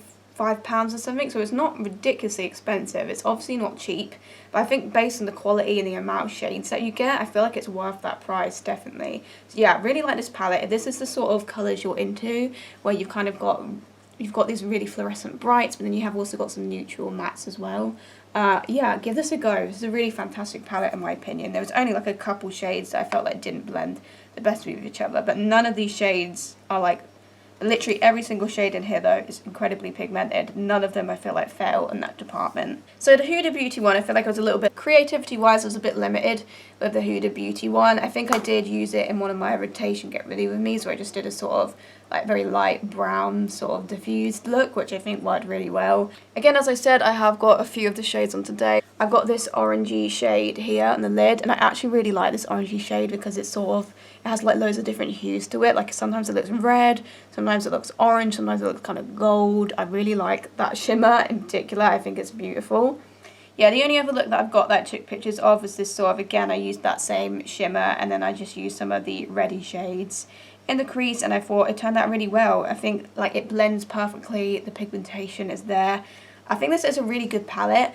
or something, so it's not ridiculously expensive. It's obviously not cheap, but I think based on the quality and the amount of shades that you get, I feel like it's worth that price, definitely. So yeah, I really like this palette. If this is the sort of colours you're into, where you've kind of got these really fluorescent brights, but then you have also got some neutral mattes as well. Yeah, give this a go. This is a really fantastic palette in my opinion. There was only like a couple shades that I felt like didn't blend the best with each other, but none of these shades are like, literally every single shade in here though is incredibly pigmented. None of them I feel like fail in that department. So the Huda Beauty one, I feel like I was a little bit, creativity wise I was a bit limited with the Huda Beauty one. I think I did use it in one of my rotation Get Ready With Me's, where I just did a sort of like very light brown sort of diffused look, which I think worked really well. Again, as I said, I have got a few of the shades on today. I've got this orangey shade here on the lid, and I actually really like this orangey shade because it's sort of, it has like loads of different hues to it. Like sometimes it looks red, sometimes it looks orange, sometimes it looks kind of gold. I really like that shimmer in particular. I think it's beautiful. Yeah, the only other look that I've got that I took pictures of was this sort of, again, I used that same shimmer, and then I just used some of the reddy shades in the crease, and I thought it turned out really well. I think like it blends perfectly, the pigmentation is there. I think this is a really good palette.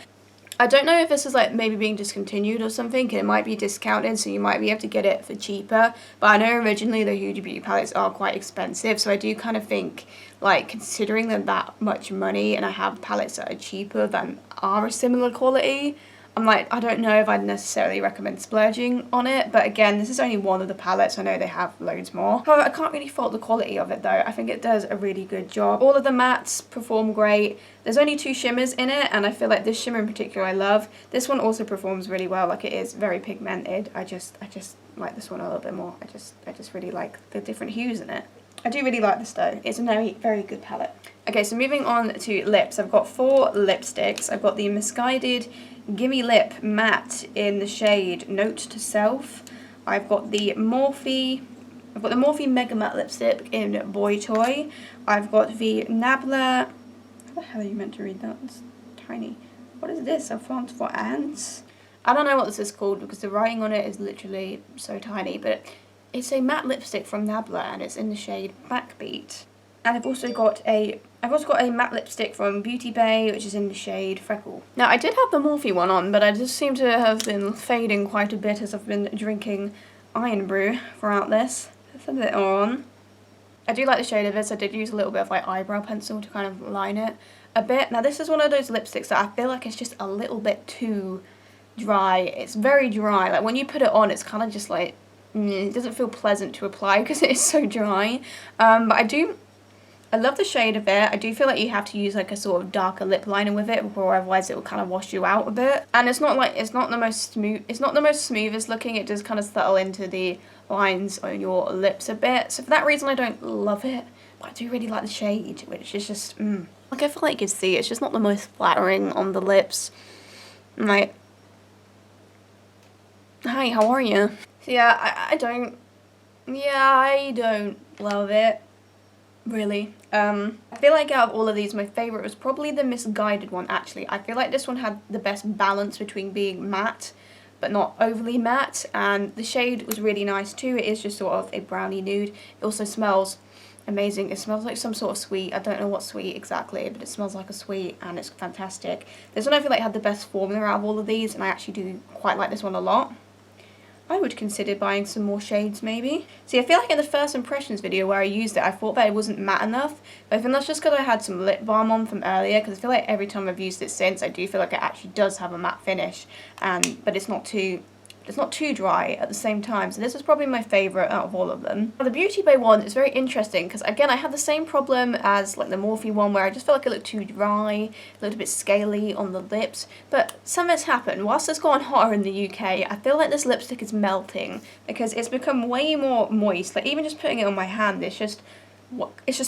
I don't know if this is like maybe being discontinued or something, and it might be discounted, so you might be able to get it for cheaper, but I know originally the Huda Beauty palettes are quite expensive, so I do kind of think, like, considering them that much money and I have palettes that are cheaper than are a similar quality, I'm like, I don't know if I'd necessarily recommend splurging on it, but again, this is only one of the palettes. I know they have loads more. However, I can't really fault the quality of it though. I think it does a really good job. All of the mattes perform great. There's only 2 shimmers in it, and I feel like this shimmer in particular I love. This one also performs really well, like it is very pigmented. I just like this one a little bit more. I just really like the different hues in it. I do really like this though. It's a very, very good palette. Okay, so moving on to lips. I've got 4 lipsticks. I've got the Misguided Gimme Lip Matte in the shade Note to Self. I've got the Morphe Mega Matte Lipstick in Boy Toy. I've got the Nabla, how the hell are you meant to read that? It's tiny. What is this? A font for ants? I don't know what this is called because the writing on it is literally so tiny, but it's a matte lipstick from Nabla and it's in the shade Backbeat. And I've also got a matte lipstick from Beauty Bay, which is in the shade Freckle. Now, I did have the Morphe one on, but I just seem to have been fading quite a bit as I've been drinking Iron Brew throughout this. Let's put it on. I do like the shade of this. I did use a little bit of like eyebrow pencil to kind of line it a bit. Now, this is one of those lipsticks that I feel like it's just a little bit too dry. It's very dry. Like when you put it on, it's kind of just like, it doesn't feel pleasant to apply because it is so dry. But I love the shade of it. I do feel like you have to use like a sort of darker lip liner with it, or otherwise it will kind of wash you out a bit. And it's not the most smoothest looking. It does kind of settle into the lines on your lips a bit. So for that reason I don't love it, but I do really like the shade, which is just like I feel like you can see it's just not the most flattering on the lips. Like, hi, how are you? So yeah, I don't love it. Really. I feel like out of all of these, my favourite was probably the Misguided one, actually. I feel like this one had the best balance between being matte, but not overly matte, and the shade was really nice too. It is just sort of a brownie nude. It also smells amazing. It smells like some sort of sweet. I don't know what sweet exactly, but it smells like a sweet, and it's fantastic. This one I feel like had the best formula out of all of these, and I actually do quite like this one a lot. I would consider buying some more shades maybe. See, I feel like in the first impressions video where I used it, I thought that it wasn't matte enough. But I think that's just because I had some lip balm on from earlier, because I feel like every time I've used it since, I do feel like it actually does have a matte finish. But it's not too dry at the same time, so this is probably my favourite out of all of them. Now, the Beauty Bay one is very interesting because, again, I had the same problem as like the Morphe one where I just felt like it looked too dry, it looked a bit scaly on the lips, but something's happened. Whilst it's gone hotter in the UK, I feel like this lipstick is melting because it's become way more moist. Like, even just putting it on my hand, it's just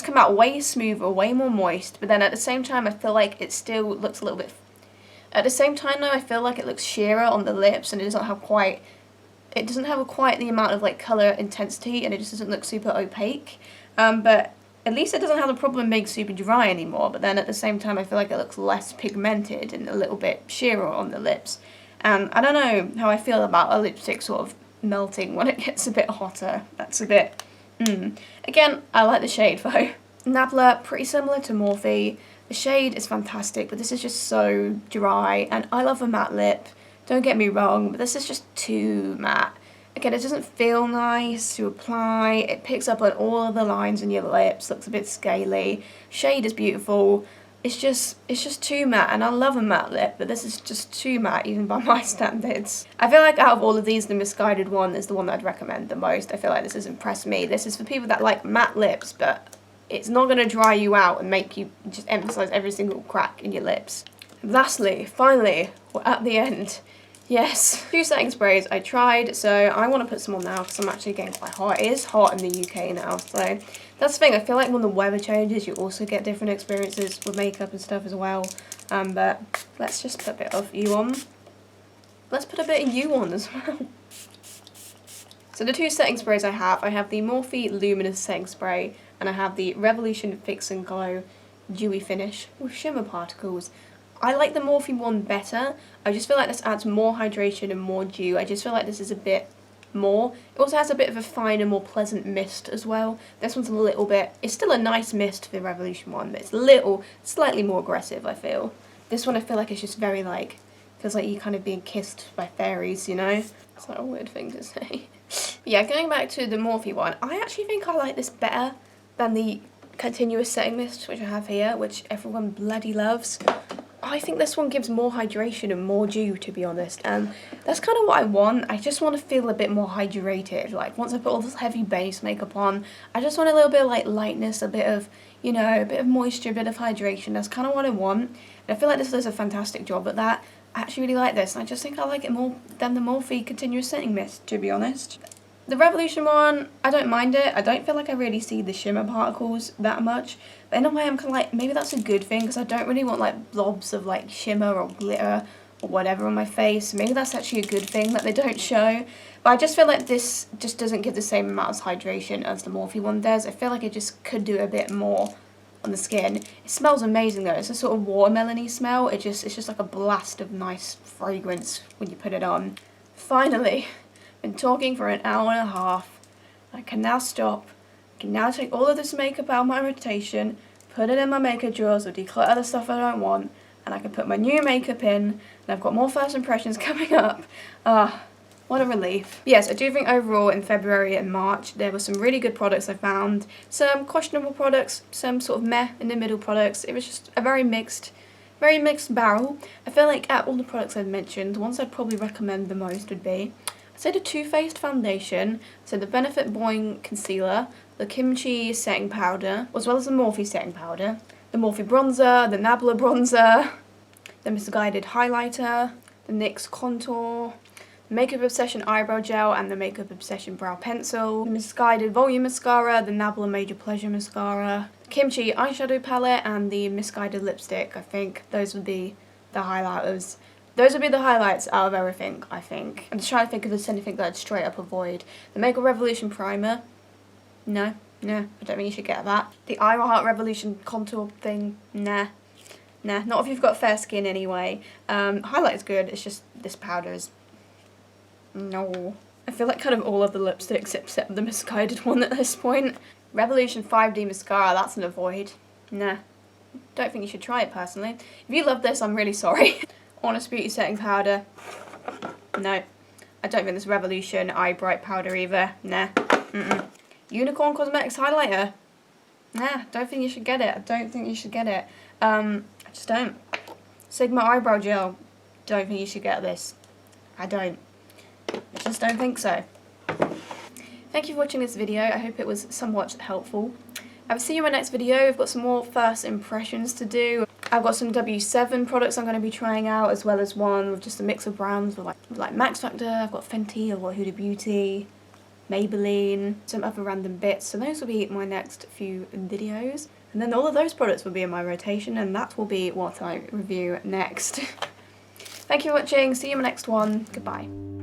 come out way smoother, way more moist, but then at the same time I feel like it still looks a little bit. At the same time though, I feel like it looks sheerer on the lips and it doesn't have quite the amount of like colour intensity, and it just doesn't look super opaque. But at least it doesn't have the problem being super dry anymore, but then at the same time I feel like it looks less pigmented and a little bit sheerer on the lips. And I don't know how I feel about a lipstick sort of melting when it gets a bit hotter. That's a bit, Again, I like the shade though. Nabla, pretty similar to Morphe. The shade is fantastic, but this is just so dry, and I love a matte lip, don't get me wrong, but this is just too matte. Again, it doesn't feel nice to apply, it picks up on all of the lines in your lips, looks a bit scaly, shade is beautiful, it's just too matte, and I love a matte lip, but this is just too matte even by my standards. I feel like out of all of these, the Misguided one is the one that I'd recommend the most. I feel like this has impressed me. This is for people that like matte lips, but it's not going to dry you out and make you just emphasise every single crack in your lips. Lastly, finally, we're at the end. Yes, 2 setting sprays I tried, so I want to put some on now because I'm actually getting quite hot. It is hot in the UK now, so that's the thing. I feel like when the weather changes, you also get different experiences with makeup and stuff as well. But let's just put a bit of you on. Let's put a bit of you on as well. So the 2 setting sprays I have the Morphe Luminous setting spray, and I have the Revolution Fix and Glow Dewy Finish with shimmer particles. I like the Morphe one better. I just feel like this adds more hydration and more dew. I just feel like this is a bit more. It also has a bit of a finer, more pleasant mist as well. This one's a little bit, it's still a nice mist for the Revolution one, but it's slightly more aggressive, I feel. This one I feel like it's just very like, feels like you're kind of being kissed by fairies, you know? It's like a weird thing to say. Yeah, going back to the Morphe one, I actually think I like this better than the continuous setting mist, which I have here, which everyone bloody loves. I think this one gives more hydration and more dew, to be honest, and that's kind of what I want. I just want to feel a bit more hydrated. Like, once I put all this heavy base makeup on, I just want a little bit of like lightness, a bit of, you know, a bit of moisture, a bit of hydration. That's kind of what I want, and I feel like this does a fantastic job at that. I actually really like this, and I just think I like it more than the Morphe continuous setting mist, to be honest. The Revolution one, I don't mind it. I don't feel like I really see the shimmer particles that much. But in a way, I'm kind of like, maybe that's a good thing, because I don't really want like blobs of like shimmer or glitter or whatever on my face. Maybe that's actually a good thing that they don't show. But I just feel like this just doesn't give the same amount of hydration as the Morphe one does. I feel like it just could do a bit more on the skin. It smells amazing though. It's a sort of watermelon-y smell. It's just like a blast of nice fragrance when you put it on. Finally. Been talking for an hour and a half. I can now stop. I can now take all of this makeup out of my rotation, put it in my makeup drawers or declutter the stuff I don't want, and I can put my new makeup in, and I've got more first impressions coming up. What a relief. Yes, I do think overall in February and March there were some really good products I found, some questionable products, some sort of meh in the middle products. It was just a very mixed barrel. I feel like out of all the products I've mentioned, the ones I'd probably recommend the most would be, I'd say the Too Faced foundation, so the Benefit Boing concealer, the Kimchi setting powder, as well as the Morphe setting powder, the Morphe bronzer, the Nabla bronzer, the Misguided highlighter, the NYX contour, the Makeup Obsession eyebrow gel and the Makeup Obsession brow pencil, the Misguided volume mascara, the Nabla Major Pleasure mascara, the Kimchi eyeshadow palette, and the Misguided lipstick. I think those would be the highlighters. Those would be the highlights out of everything, I think. I'm just trying to think if there's anything that I'd straight up avoid. The Makeup Revolution primer. No, I don't think you should get that. The I Heart Revolution contour thing. Nah, not if you've got fair skin anyway. Highlight's good, it's just this powder is... no. I feel like kind of all of the lipsticks except the Misguided one at this point. Revolution 5D mascara, that's an avoid. Nah, don't think you should try it personally. If you love this, I'm really sorry. Honest Beauty setting powder. No. I don't think this Revolution Eye Bright Powder either. Nah. Unicorn Cosmetics Highlighter. Nah, don't think you should get it. I don't think you should get it. I just don't. Sigma Eyebrow Gel. Don't think you should get this. I don't. I just don't think so. Thank you for watching this video. I hope it was somewhat helpful. I will see you in my next video. I've got some more first impressions to do. I've got some W7 products I'm going to be trying out, as well as one with just a mix of brands with like Max Factor. I've got Fenty, I've got Huda Beauty, Maybelline, some other random bits. So those will be my next few videos. And then all of those products will be in my rotation, and that will be what I review next. Thank you for watching. See you in my next one. Goodbye.